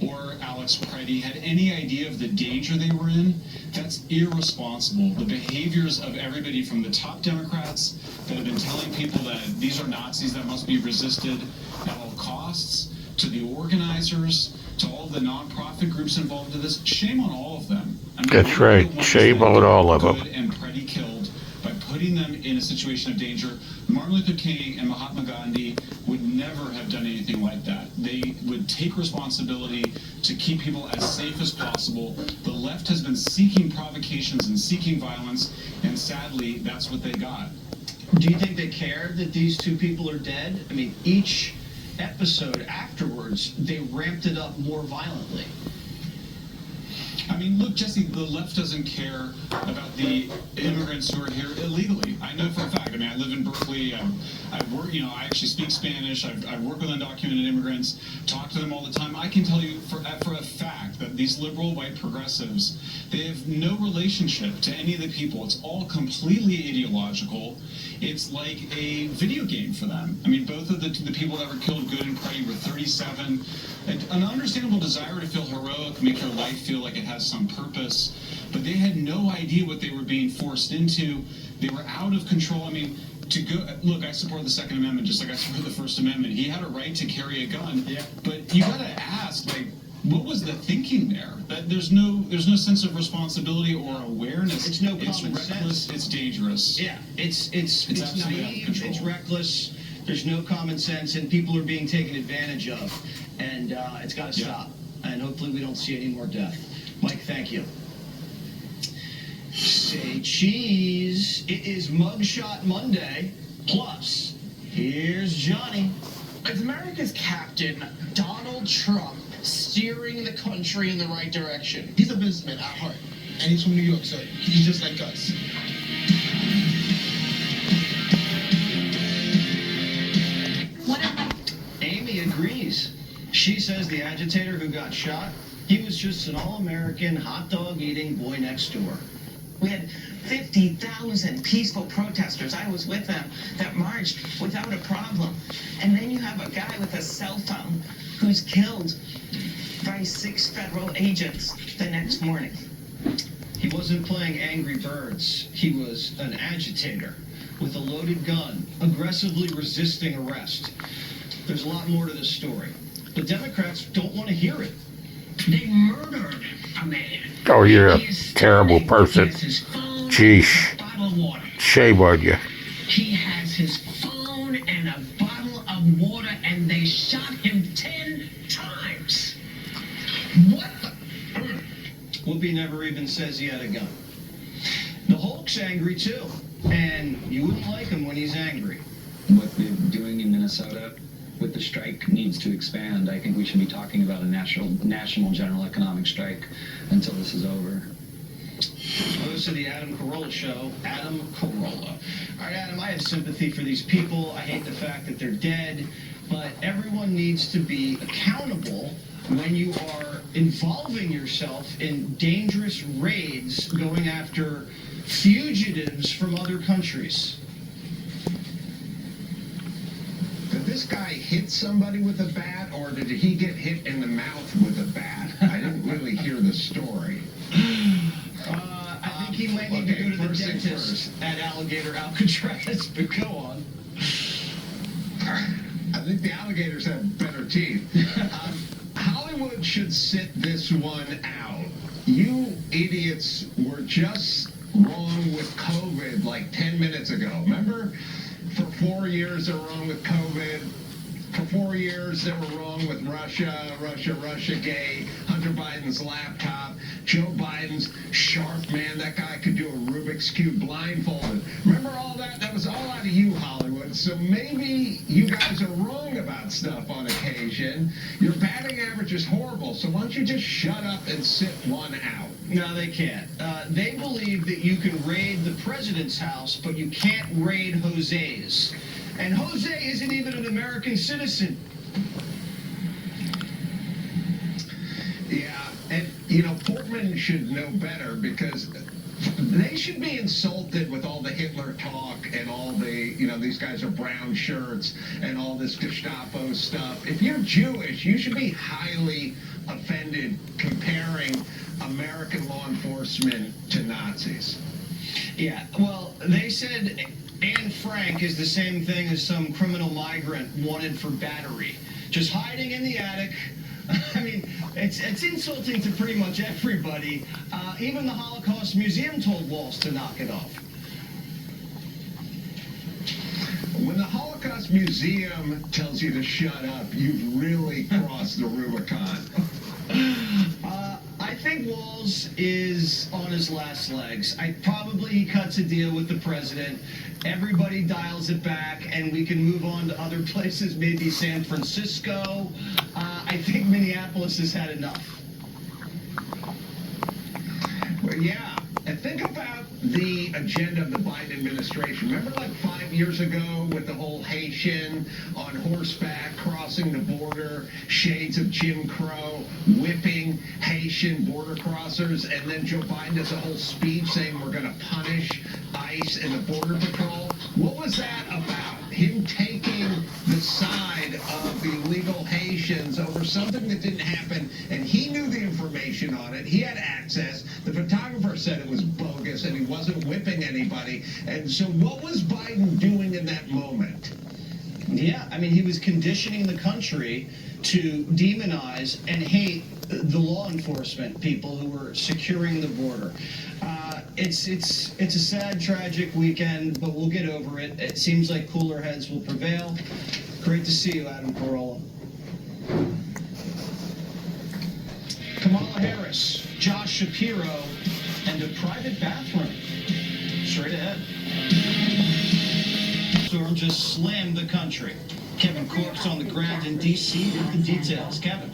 or Alex Preddy had any idea of the danger they were in. That's irresponsible. The behaviors of everybody from the top Democrats that have been telling people that these are Nazis that must be resisted at all costs, to the organizers, to all the nonprofit groups involved in this. Shame on all of them. I mean, That's right. Shame on all of them. Good and Preddy killed by putting them in a situation of danger. Martin Luther King and Mahatma Gandhi would never have done anything like that. They would take responsibility to keep people as safe as possible. The left has been seeking provocations and seeking violence, and sadly, that's what they got. Do you think they care that these two people are dead? I mean, each episode afterwards, they ramped it up more violently. I mean, look, Jesse, the left doesn't care about the immigrants who are here illegally. I know for a fact. I mean, I live in Berkeley. I work, I actually speak Spanish. I work with undocumented immigrants, talk to them all the time. I can tell you for a fact that these liberal white progressives, they have no relationship to any of the people. It's all completely ideological. It's like a video game for them. I mean, both of the people that were killed, Good and Preddy, were 37. An understandable desire to feel heroic, make your life feel like it has some purpose, but they had no idea what they were being forced into. They were out of control. I mean, to go look, I support the Second Amendment just like I support the First Amendment. He had a right to carry a gun, but you got to ask, like, what was the thinking there? That there's no sense of responsibility or awareness. It's no common reckless. sense. It's dangerous. Yeah, it's absolutely out of naive. control. It's reckless. There's no common sense, and people are being taken advantage of, and it's got to stop. And hopefully, we don't see any more death. Mike, thank you. Say cheese. It is Mugshot Monday. Plus, here's Johnny. It's America's captain, Donald Trump, steering the country in the right direction. He's a businessman at heart, and he's from New York, so he's just like us. Amy agrees. She says the agitator who got shot, he was just an all-American hot dog eating boy next door. We had 50,000 peaceful protesters. I was with them that marched without a problem. And then you have a guy with a cell phone who's killed by 6 federal agents the next morning. He wasn't playing Angry Birds. He was an agitator with a loaded gun, aggressively resisting arrest. There's a lot more to this story, but Democrats don't want to hear it. They murdered a man. Oh, you're a terrible person. Jeez. Shame on you. He has his phone and a bottle of water, and they shot him 10 times. What the? Whoopi never even says he had a gun. The Hulk's angry too, and you wouldn't like him when he's angry. What they're doing in Minnesota with the strike needs to expand. I think we should be talking about a national general economic strike until this is over. Host of the Adam Carolla Show, Adam Carolla. All right, Adam, I have sympathy for these people. I hate the fact that they're dead. but everyone needs to be accountable when you are involving yourself in dangerous raids going after fugitives from other countries. Did this guy hit somebody with a bat, or did he get hit in the mouth with a bat? I didn't really hear the story. I think he might need to go to the dentist at Alligator Alcatraz, but go on. I think the alligators have better teeth. Hollywood should sit this one out. You idiots were just wrong with COVID like 10 minutes ago. Remember? For 4 years they were wrong with COVID. For 4 years they were wrong with Russia gay, Hunter Biden's laptop, Joe Biden's sharp man. That guy could do a Rubik's Cube blindfolded. Remember all that? That was all out of you, Hollywood. So maybe you guys are wrong about stuff on occasion. Your batting average is horrible, so why don't you just shut up and sit one out? No, they can't. They believe that you can raid the president's house, but you can't raid Jose's. And Jose isn't even an American citizen. Yeah, and you know, Portman should know better, because they should be insulted with all the Hitler talk and all the, you know, these guys are brown shirts and all this Gestapo stuff. If you're Jewish, you should be highly offended comparing American law enforcement to Nazis. Yeah, well, they said Anne Frank is the same thing as some criminal migrant wanted for battery. Just hiding in the attic. I mean, it's insulting to pretty much everybody. Even the Holocaust Museum told Walls to knock it off. When the Holocaust Museum tells you to shut up, you've really crossed the Rubicon. I think Walls is on his last legs. He cuts a deal with the president. Everybody dials it back, and we can move on to other places, maybe San Francisco. I think Minneapolis has had enough. Well, yeah, and think about the agenda of the Biden administration. Remember like 5 years ago with the whole Haitian on horseback crossing the border, shades of Jim Crow, whipping Haitian border crossers, and then Joe Biden does a whole speech saying we're going to punish ICE and the Border Patrol? What was that about? Him taking the side of the illegal Haitians over something that didn't happen, and he knew the information on it. He had access. The photographer said it was bogus and he wasn't whipping anybody. And so what was Biden doing in that moment? Yeah, I mean, he was conditioning the country to demonize and hate the law enforcement people who were securing the border. It's a sad, tragic weekend, but we'll get over it. It seems like cooler heads will prevail. Great to see you, Adam Carolla. Kamala Harris, Josh Shapiro, and a private bathroom. Straight ahead. Storm just slammed the country. Kevin Corpse on the ground in D.C. with the details. Kevin.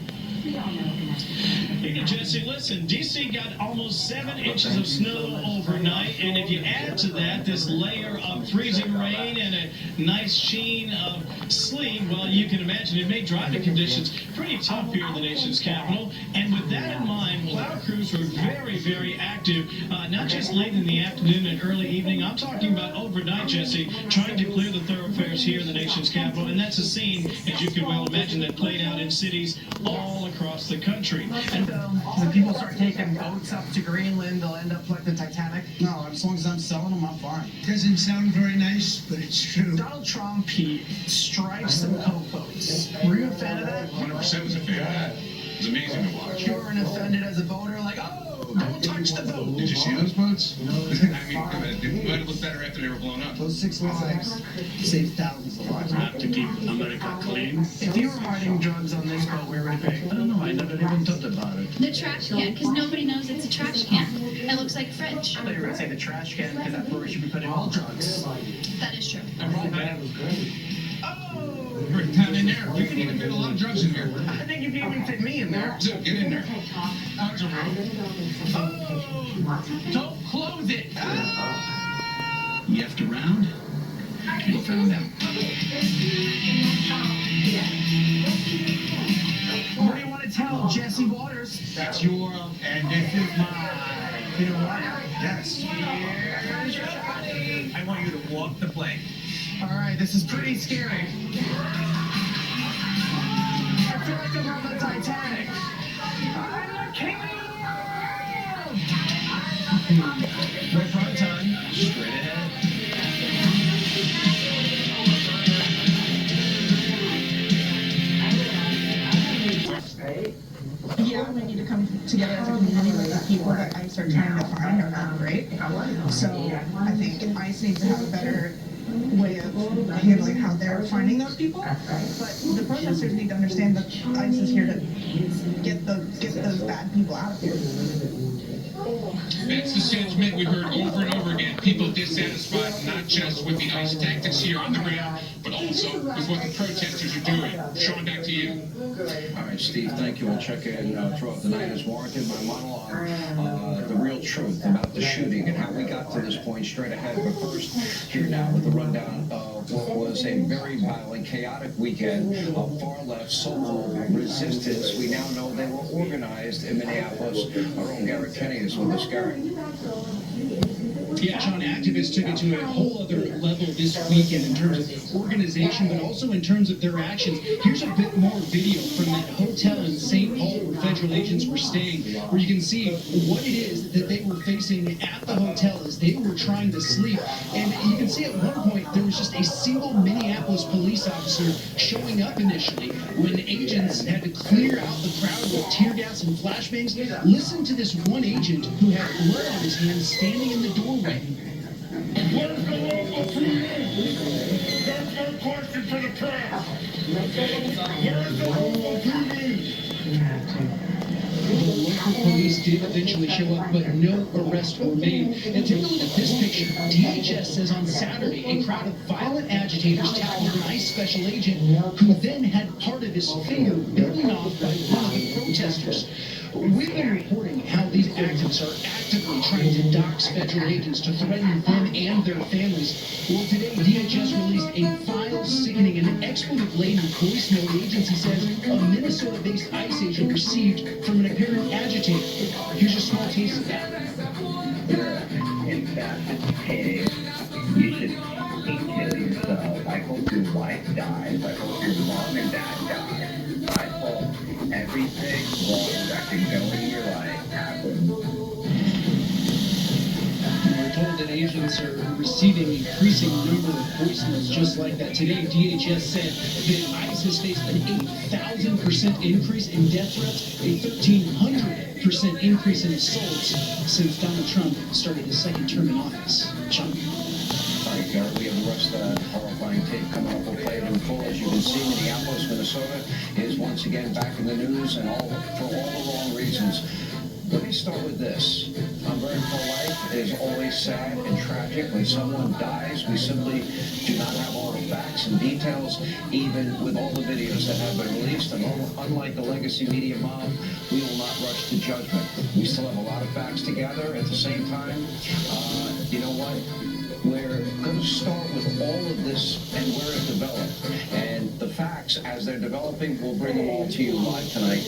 Hey, Jesse, listen, D.C. got almost 7 inches of snow overnight, and if you add to that this layer of freezing rain and a nice sheen of sleet, well, you can imagine it made driving conditions pretty tough here in the nation's capital. And with that in mind, plow crews were very, very active, not just late in the afternoon and early evening. I'm talking about overnight, Jesse, trying to clear the thoroughfares here in the nation's capital. And that's a scene, as you can well imagine, that played out in cities all across the country. And when people start taking boats up to Greenland, they'll end up like the Titanic. No, as long as I'm selling them, I'm fine. Doesn't sound very nice, but it's true. Donald Trump, he strikes some coke boats. Were you a fan of that? 100% was a fan. It was amazing to watch. You weren't offended as a voter, like, oh, don't touch the boat. Did you see those boats? I mean, it might have looked better after they were blown up. Those 6 lives save thousands of lives. have to keep America clean. If you were hiding drugs on this boat, where would it be? I don't know, I never even thought about it. The trash can, because nobody knows it's a trash can. It looks like fridge. I thought you were going to say the trash can, because that's where we should be putting all drugs. That is true. That was great. Oh! Right down in there. You can even fit a lot of drugs in here. I think you can even fit me in there. So, get in there. How's it roll? Oh! Don't close it! Ah! You have to round? You found out. That's your, and this is mine. You know what? Yes. I want you to walk the plank. All right, this is pretty scary. I feel like I'm on the Titanic. I'm the king of the world! More prime time, straight ahead. Yeah, we need to come together as a community with the people that ICE are trying to find are not great. So I think ICE needs to have a better way of handling how they're finding those people. But the protesters need to understand that ICE is here to get those bad people out of here. That's the sentiment we heard over and over again. People dissatisfied not just with the ICE tactics here on the ground, but also with what the protesters are doing. Sean, back to you. All right, Steve, thank you. We'll check in throughout the night as warranted. My monologue, the real truth about the shooting and how we got to this point straight ahead. But first, here now with the rundown of what was a very violent, chaotic weekend of far-left so-called resistance. We now know they were organized in Minneapolis. Our own Garrett Kenny is with us. Garrett. Yeah, John, activists took it to a whole other level this weekend in terms of organization, but also in terms of their actions. Here's a bit more video from that hotel in St. Paul where federal agents were staying, where you can see what it is that they were facing at the hotel as they were trying to sleep. And you can see at one point there was just a single Minneapolis police officer showing up initially when agents had to clear out the crowd with tear gas and flashbangs. Listen to this one agent who had blood on his hands standing in the doorway. Where's the local police? That's no question for the press. Where's the local police? The local police did eventually show up, but no arrests were made. And take a look at this picture. DHS says on Saturday, a crowd of violent agitators tackled an ICE special agent who then had part of his finger bitten off by one of the protesters. We've been reporting how these activists are actively trying to dox federal agents to threaten them and their families. Well, today, DHS released a file-sickening and expletive-laden voice note agency says a Minnesota-based ICE agent received from an apparent agitator. Here's a small taste of that. In fact, hey, you should kill yourself. I hope your wife dies. I hope your mom and dad die. I hope everything wrong that can go in your life happens. We're told that agents are receiving an increasing number of voicemails just like that. Today, DHS said that ICE has faced an 8,000% increase in death threats, a 1,300% increase in assaults since Donald Trump started his second term in office. John. All right, Garrett, we have the rest of that horrifying tape coming up. We'll play it in full. As you can see, Minneapolis, Minnesota is once again back in the news, and for all the wrong reasons. Let me start with this. I'm very pro-life. It is always sad and tragic when someone dies. We simply do not have all the facts and details, even with all the videos that have been released. And unlike the legacy media mob, we will not rush to judgment. We still have a lot of facts to gather. At the same time, you know what? We're going to start with all of this and where it developed. And the facts, as they're developing, we'll bring them all to you live tonight.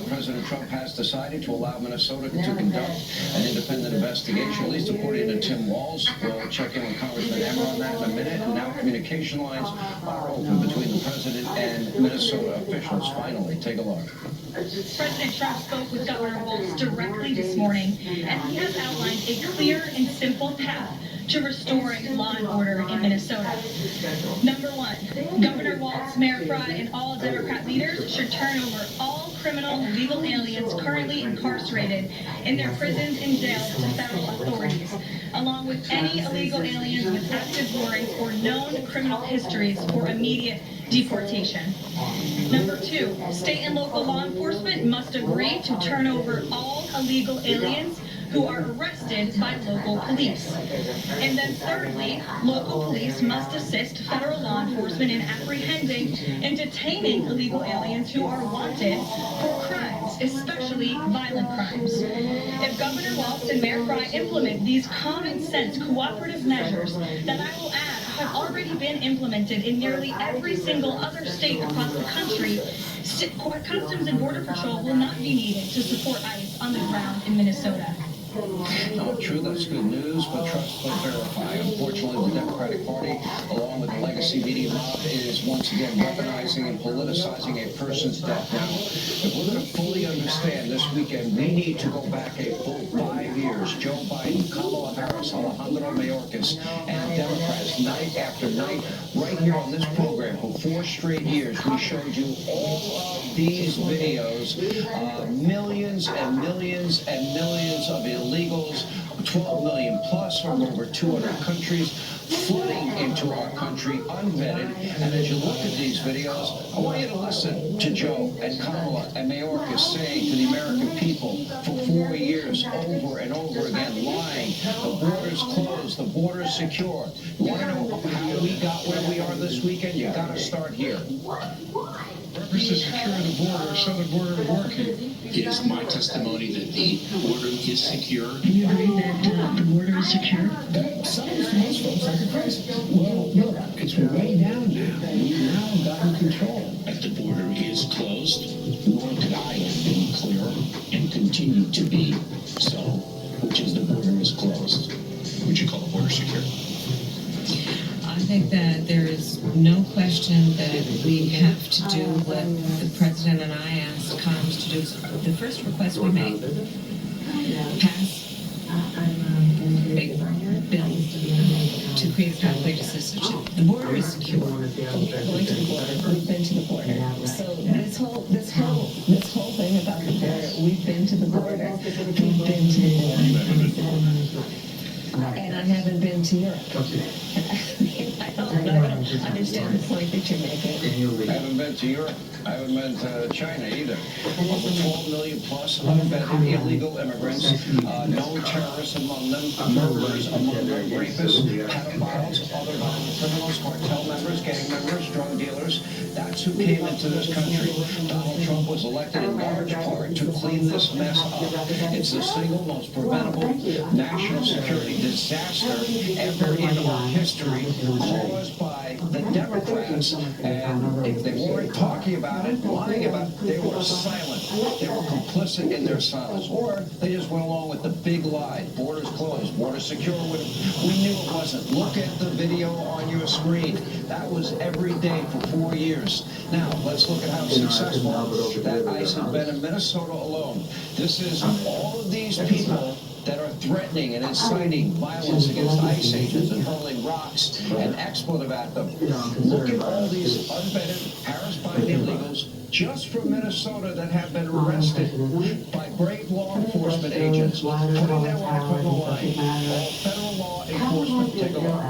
President Trump has decided to allow Minnesota to conduct an independent investigation, at least according to Tim Walz. We'll check in with Congressman Emmer on that in a minute. And now communication lines are open between the president and Minnesota officials. Finally, take a look. President Trump spoke with Governor Walz directly this morning, and he has outlined a clear and simple path to restoring law and order in Minnesota. Number one, Governor Walz, Mayor Fry, and all Democrat leaders should turn over all criminal illegal aliens currently incarcerated in their prisons and jails to federal authorities, along with any illegal aliens with active warrants or known criminal histories for immediate deportation. Number two, state and local law enforcement must agree to turn over all illegal aliens who are arrested by local police. And then thirdly, local police must assist federal law enforcement in apprehending and detaining illegal aliens who are wanted for crimes, especially violent crimes. If Governor Walz and Mayor Fry implement these common sense cooperative measures that I will add have already been implemented in nearly every single other state across the country, Customs and Border Patrol will not be needed to support ICE on the ground in Minnesota. Not true, that's good news, but trust but verify. Unfortunately, the Democratic Party, along with the legacy media mob, is once again weaponizing and politicizing a person's death. Now, if we're going to fully understand this weekend, we need to go back a full 5 years. Joe Biden, Kamala Harris, Alejandro Mayorkas, and Democrats, night after night, right here on this program, for 4 straight years, we showed you all of these videos, millions and millions and millions of illegals, 12 million plus from over 200 countries, flooding into our country unvetted. And as you look at these videos, I want you to listen to Joe and Kamala and Mayorkas saying to the American people for 4 years over and over again, lying, the border's closed, the border's secure. You want to know how we got where we are this weekend? You got to start here. Purpose to secure the border, so the border working. It is my testimony that the border is secure. Do you agree that the border is secure? Some of most folks are surprised. Well, look, it's way down now. We've now gotten control. But the border is closed. Nor could I have been clearer and continue to be so, which is the border is closed. Would you call the border secure? I think that there is no question that we have to do what the president and I asked Congress to do. The first request we made, pass a big bill to create a pathway to citizenship. The border is secure. Going to the border. We've been to the border. So this whole thing about the border, we've been to the border. We've been to the border. And I haven't been to Europe. I don't understand the point that you're making. I haven't been to Europe. I haven't been to China either. Over 12 million plus unvetted illegal immigrants, known terrorists among them, murderers among them, rapists, pedophiles, other violent criminals, cartel members, gang members, drug dealers. That's who came into this country. Donald Trump was elected in large part to clean this mess up. It's the single most preventable national security disaster ever in our history, caused by the Democrats. And if they weren't talking about it, lying about it, they were silent. They were complicit in their silence. Or they just went along with the big lie. Borders closed, borders secure. We knew it wasn't. Look at the video on your screen. That was every day for 4 years. Now, let's look at how successful that ICE has been in Minnesota alone. This is all of these people that are threatening and inciting violence against ICE agents and hurling rocks and expletive at them. Look at all these unvetted Harris-Biden illegals just from Minnesota that have been arrested by brave law enforcement agents, putting their life on the line. All federal law enforcement, take a look.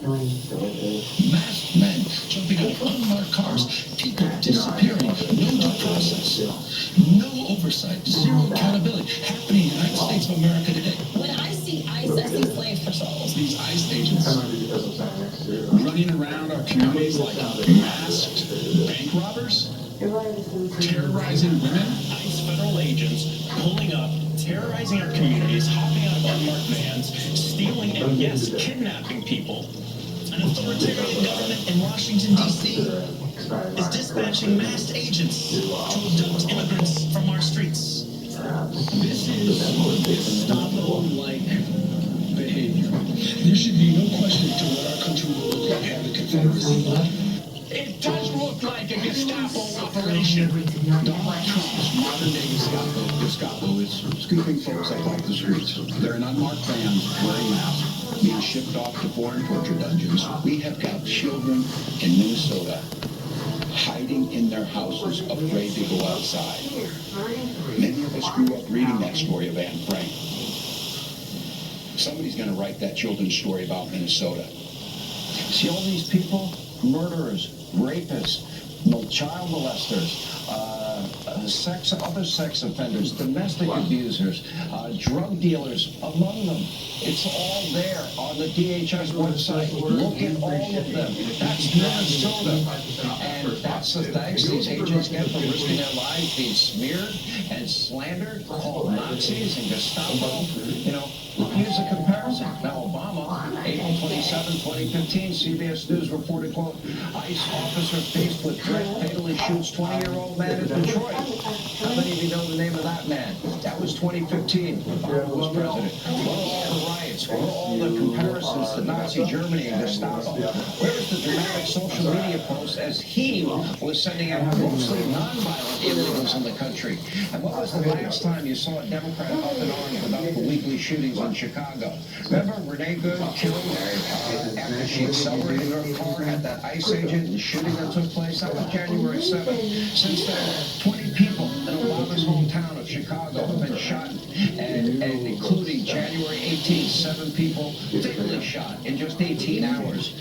Masked men jumping out of unmarked cars, people disappearing, no due process, no oversight, zero accountability, happening in the United States of America today. When I see ICE, I see slave patrols. These ICE agents running around our communities like masked bank robbers, terrorizing women. ICE federal agents pulling up, terrorizing our communities, hopping out of unmarked vans, stealing and, yes, kidnapping people. An authoritarian government in Washington, D.C. is dispatching masked agents to abduct immigrants from our streets. This is Gestapo-like behavior. There should be no question to what our country will look like had the Confederacy. It does look like a Gestapo operation. Donald Trump's modern-day Gestapo is scooping folks up off the streets. They're in unmarked vans wearing masks, being shipped off to foreign torture dungeons. We have got children in Minnesota hiding in their houses, afraid to go outside. Many of us grew up reading that story of Anne Frank. Somebody's going to write that children's story about Minnesota. See all these people? Murderers, rapists, child molesters, other sex offenders, domestic abusers, drug dealers, among them. It's all there on the DHS website. Look at all of them. That's Minnesota. And that's the thanks these agents get for risking their lives being smeared and slandered, called Nazis and Gestapo. You know, here's a comparison. Now, Obama, April 27, 2015, CBS News reported, quote, ICE officer faced with threat fatally shoots 20-year-old man in Detroit. How many of you know the name of that man? That was 2015. Obama was president. What are all the riots? What are all the comparisons to Nazi Germany and Gestapo? Where's the dramatic social media post as he was sending out mostly nonviolent illegals in the country? And what was the last time you saw a Democrat up in arms without the weekly shootings in Chicago? Remember Renee Good killed after she accelerated her car, had that ICE agent, the shooting that took place? That was January 7th. Since then, 20 people in Obama's hometown of Chicago have been shot, and including January 18th, 7 people fatally shot in just 18 hours.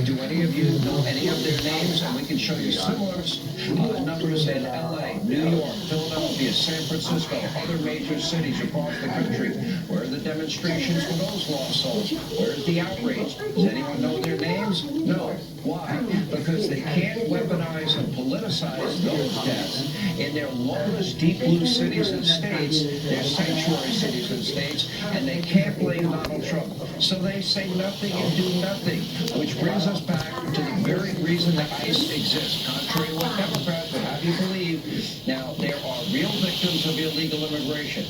Do any of you know any of their names? And we can show you similar numbers in LA, New York, Philadelphia, San Francisco, other major cities across the country. Where are the demonstrations for those lost souls? Where's the outrage? Does anyone know their names? No. Why? Because they can't weaponize and politicize those deaths in their lawless, deep blue cities and states, their sanctuary cities and states, and they can't blame Donald Trump. So they say nothing and do nothing, which brings us back to the very reason that ICE exists, contrary to what Democrats would have you believe. Now, there are real victims of illegal immigration.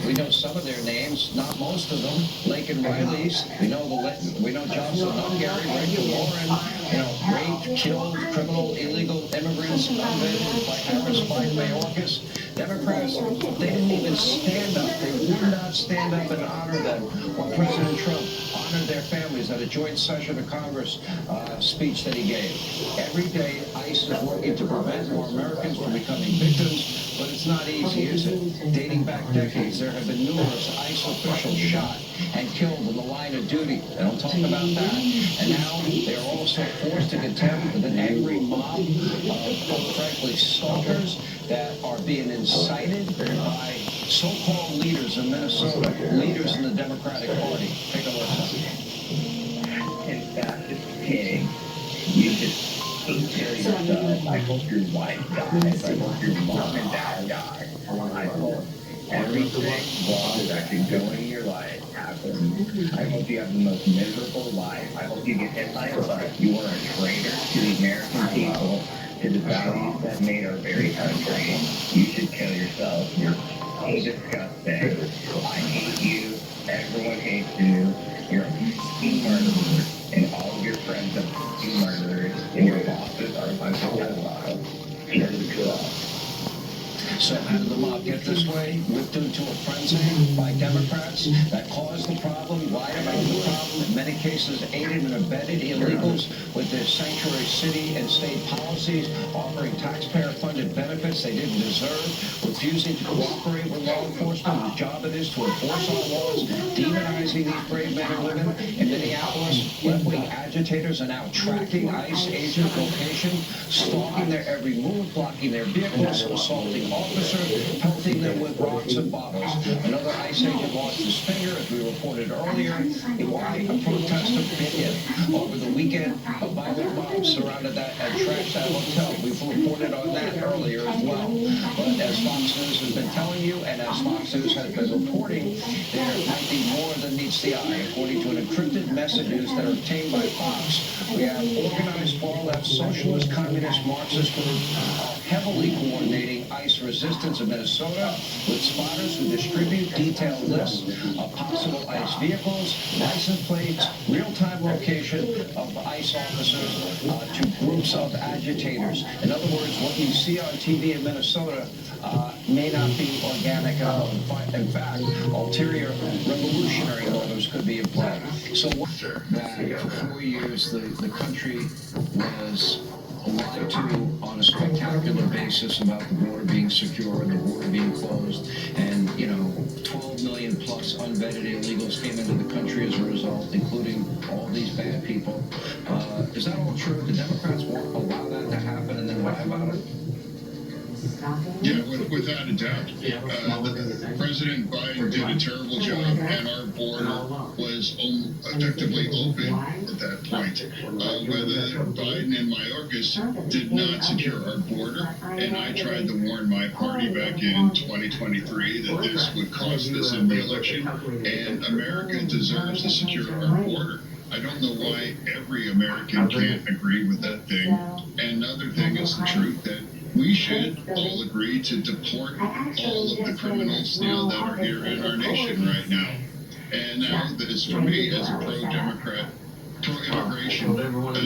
We know some of their names, not most of them. Laken Riley's, we know Johnson Hungary, Rachel Warren, raped, killed, criminal, illegal immigrants, unvetted by Harris, Biden, Mayorkas. Democrats, they didn't even stand up. They would not stand up and honor them when President Trump honored their families at a joint session of Congress speech that he gave. Every day, ICE is working to prevent more Americans from becoming victims, but it's not easy, is it? Dating back decades, there have been numerous ICE officials shot and killed in the line of duty. They don't talk about that. And now they're also forced to contend with an angry mob of frankly, stalkers that are being incited by so-called leaders in Minnesota, leaders in the Democratic Party. Take a listen. In fact, it's king. You just kill yourself. I hope your wife dies. I hope your mom and dad die. I hope everything wrong that could go in your life happens. I hope you have the most miserable life. I hope you get hit by a bus. You are a traitor to the American people, to the values that made our very country. You should kill yourself. You're so disgusting. I hate you. Everyone hates you. You're a murderer. And all of your friends are murderers. And your bosses are a bunch of pedophiles. Kill yourself. So how did the mob get this way? Whipped into a frenzy by Democrats that caused the problem, lied about the problem, in many cases aided and abetted illegals with their sanctuary city and state policies, offering taxpayer-funded benefits they didn't deserve, refusing to cooperate with law enforcement, whose job it is to enforce our laws, demonizing these brave men and women. In Minneapolis, left-wing agitators are now tracking ICE agent location, stalking their every move, blocking their vehicles, assaulting officers, pelting them with rocks and bottles. Another ICE agent lost his finger, as we reported earlier. Why? A protest opinion. Over the weekend, a violent mob surrounded that and trashed that hotel. We've reported on that earlier as well. But as Fox News has been telling you, and as Fox News has been reporting, there might be more than meets the eye. According to an encrypted messages that are obtained by Fox, we have organized far-left socialist, communist, Marxist groups heavily coordinating ICE resistance in Minnesota with spotters who distribute detailed lists of possible ICE vehicles, license plates, real-time location of ICE officers to groups of agitators. In other words, what you see on TV in Minnesota may not be organic at all. In fact, ulterior revolutionary motives could be in play. So that for 4 years the country was lied to on a spectacular basis about the border being secure and the border being closed, and 12 million plus unvetted illegals came into the country as a result, including all these bad people. Is that all true? The Democrats won't allow that to happen, and then what lie about it? Yeah, without a doubt. President Biden did a terrible job, and our border was effectively open at that point. Whether Biden and Mayorkas did not secure our border, and I tried to warn my party back in 2023 that this would cost us in the election, and America deserves to secure our border. I don't know why every American can't agree with that thing. And another thing is the truth that we should all agree to deport all of the criminals, that are here in our nation right now. And now, this for me, as a pro-Democrat, pro-immigration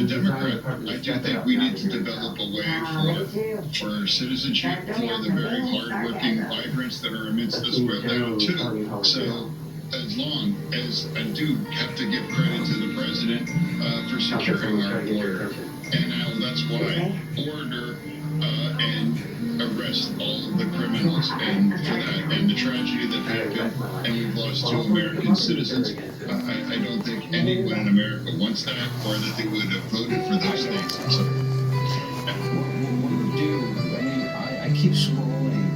Democrat, I do think we need to develop a way for citizenship for the very hardworking migrants that are amidst us right now too. So, as long as I do have to give credit to the president for securing our border, and now that's why order and arrest all of the criminals, and for that and the tragedy that happened, and we've lost 2 American citizens. I don't think anyone in America wants that, or that they would have voted for those things. So, I keep scrolling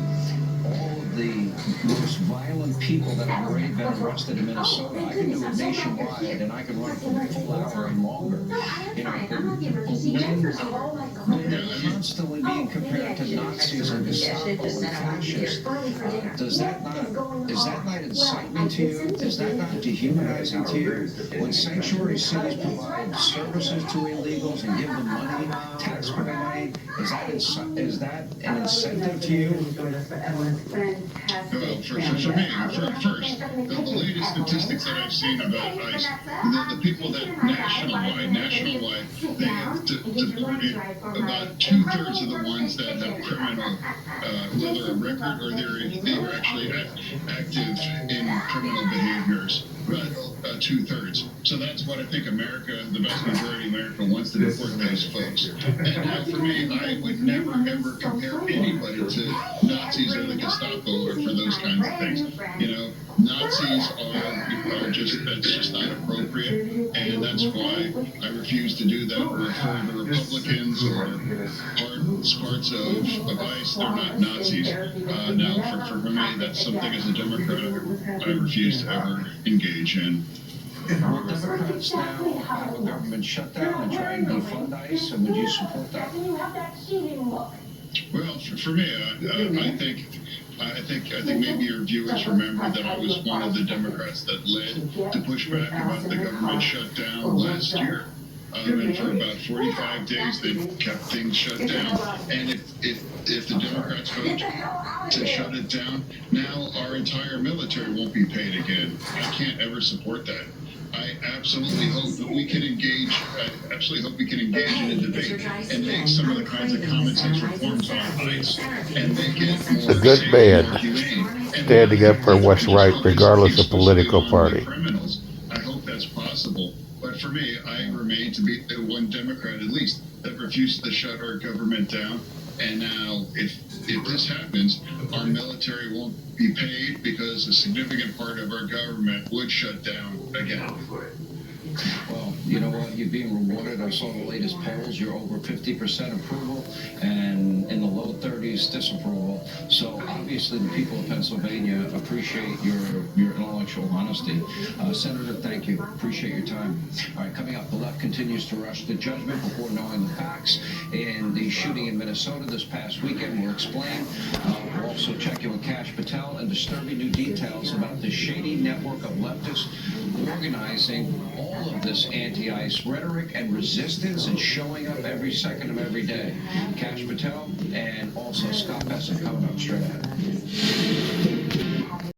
all of the most violent people that have already been arrested in Minnesota. I can do it nationwide, and I can run for a full hour and longer. When they're constantly being compared to Nazis and Gestapo and fascists, is that not incitement to you? Is that not dehumanizing to you? When sanctuary cities provide services to illegals and give them money, taxpayer money, is that an incentive to you? Well, for me, first, the latest statistics that I've seen about ICE, the people that nationwide, they have deported about 2/3 of the ones that have criminal, whether a record or they were actually active in criminal behaviors. About 2/3. So that's what I think America, the vast majority of America, wants to deport those folks. And now for me, I would never ever compare anybody to Nazis or the Gestapo or for those kinds of things. Nazis are just, that's just not appropriate, and that's why I refuse to do that. Or for the Republicans or parts of ICE, they're not Nazis. Now for me, that's something as a Democrat I refuse to ever engage in. Will Democrats now have a government shutdown and try and defund ICE, and would you support that? Well, for me, I think maybe your viewers remember that I was one of the Democrats that led to push back about the government shutdown last year. And for about 45 days, they kept things shut down. And if the Democrats vote to shut it down, now our entire military won't be paid again. I can't ever support that. I absolutely hope that we can engage. I absolutely hope we can engage in a debate and make some of the kinds of common sense reforms on ICE and make it more The good bad, humane. standing up for what's right, regardless of political party. Criminals. I hope that's possible. But for me, I remain to be the one Democrat, at least, that refuses to shut our government down. And now, if this happens, our military won't be paid because a significant part of our government would shut down again. Well, you know what? You're being rewarded. I saw the latest polls. You're over 50% approval and in the low 30s disapproval. So obviously the people of Pennsylvania appreciate your intellectual honesty. Senator, thank you. Appreciate your time. All right, coming up, the left continues to rush to judgment before knowing the facts in the shooting in Minnesota this past weekend. We'll explain. We'll also check in with Kash Patel and disturbing new details about the shady network of leftists organizing all of this anti-ICE rhetoric and resistance and showing up every second of every day. Kash Patel and also Scott Bessent coming up straight ahead.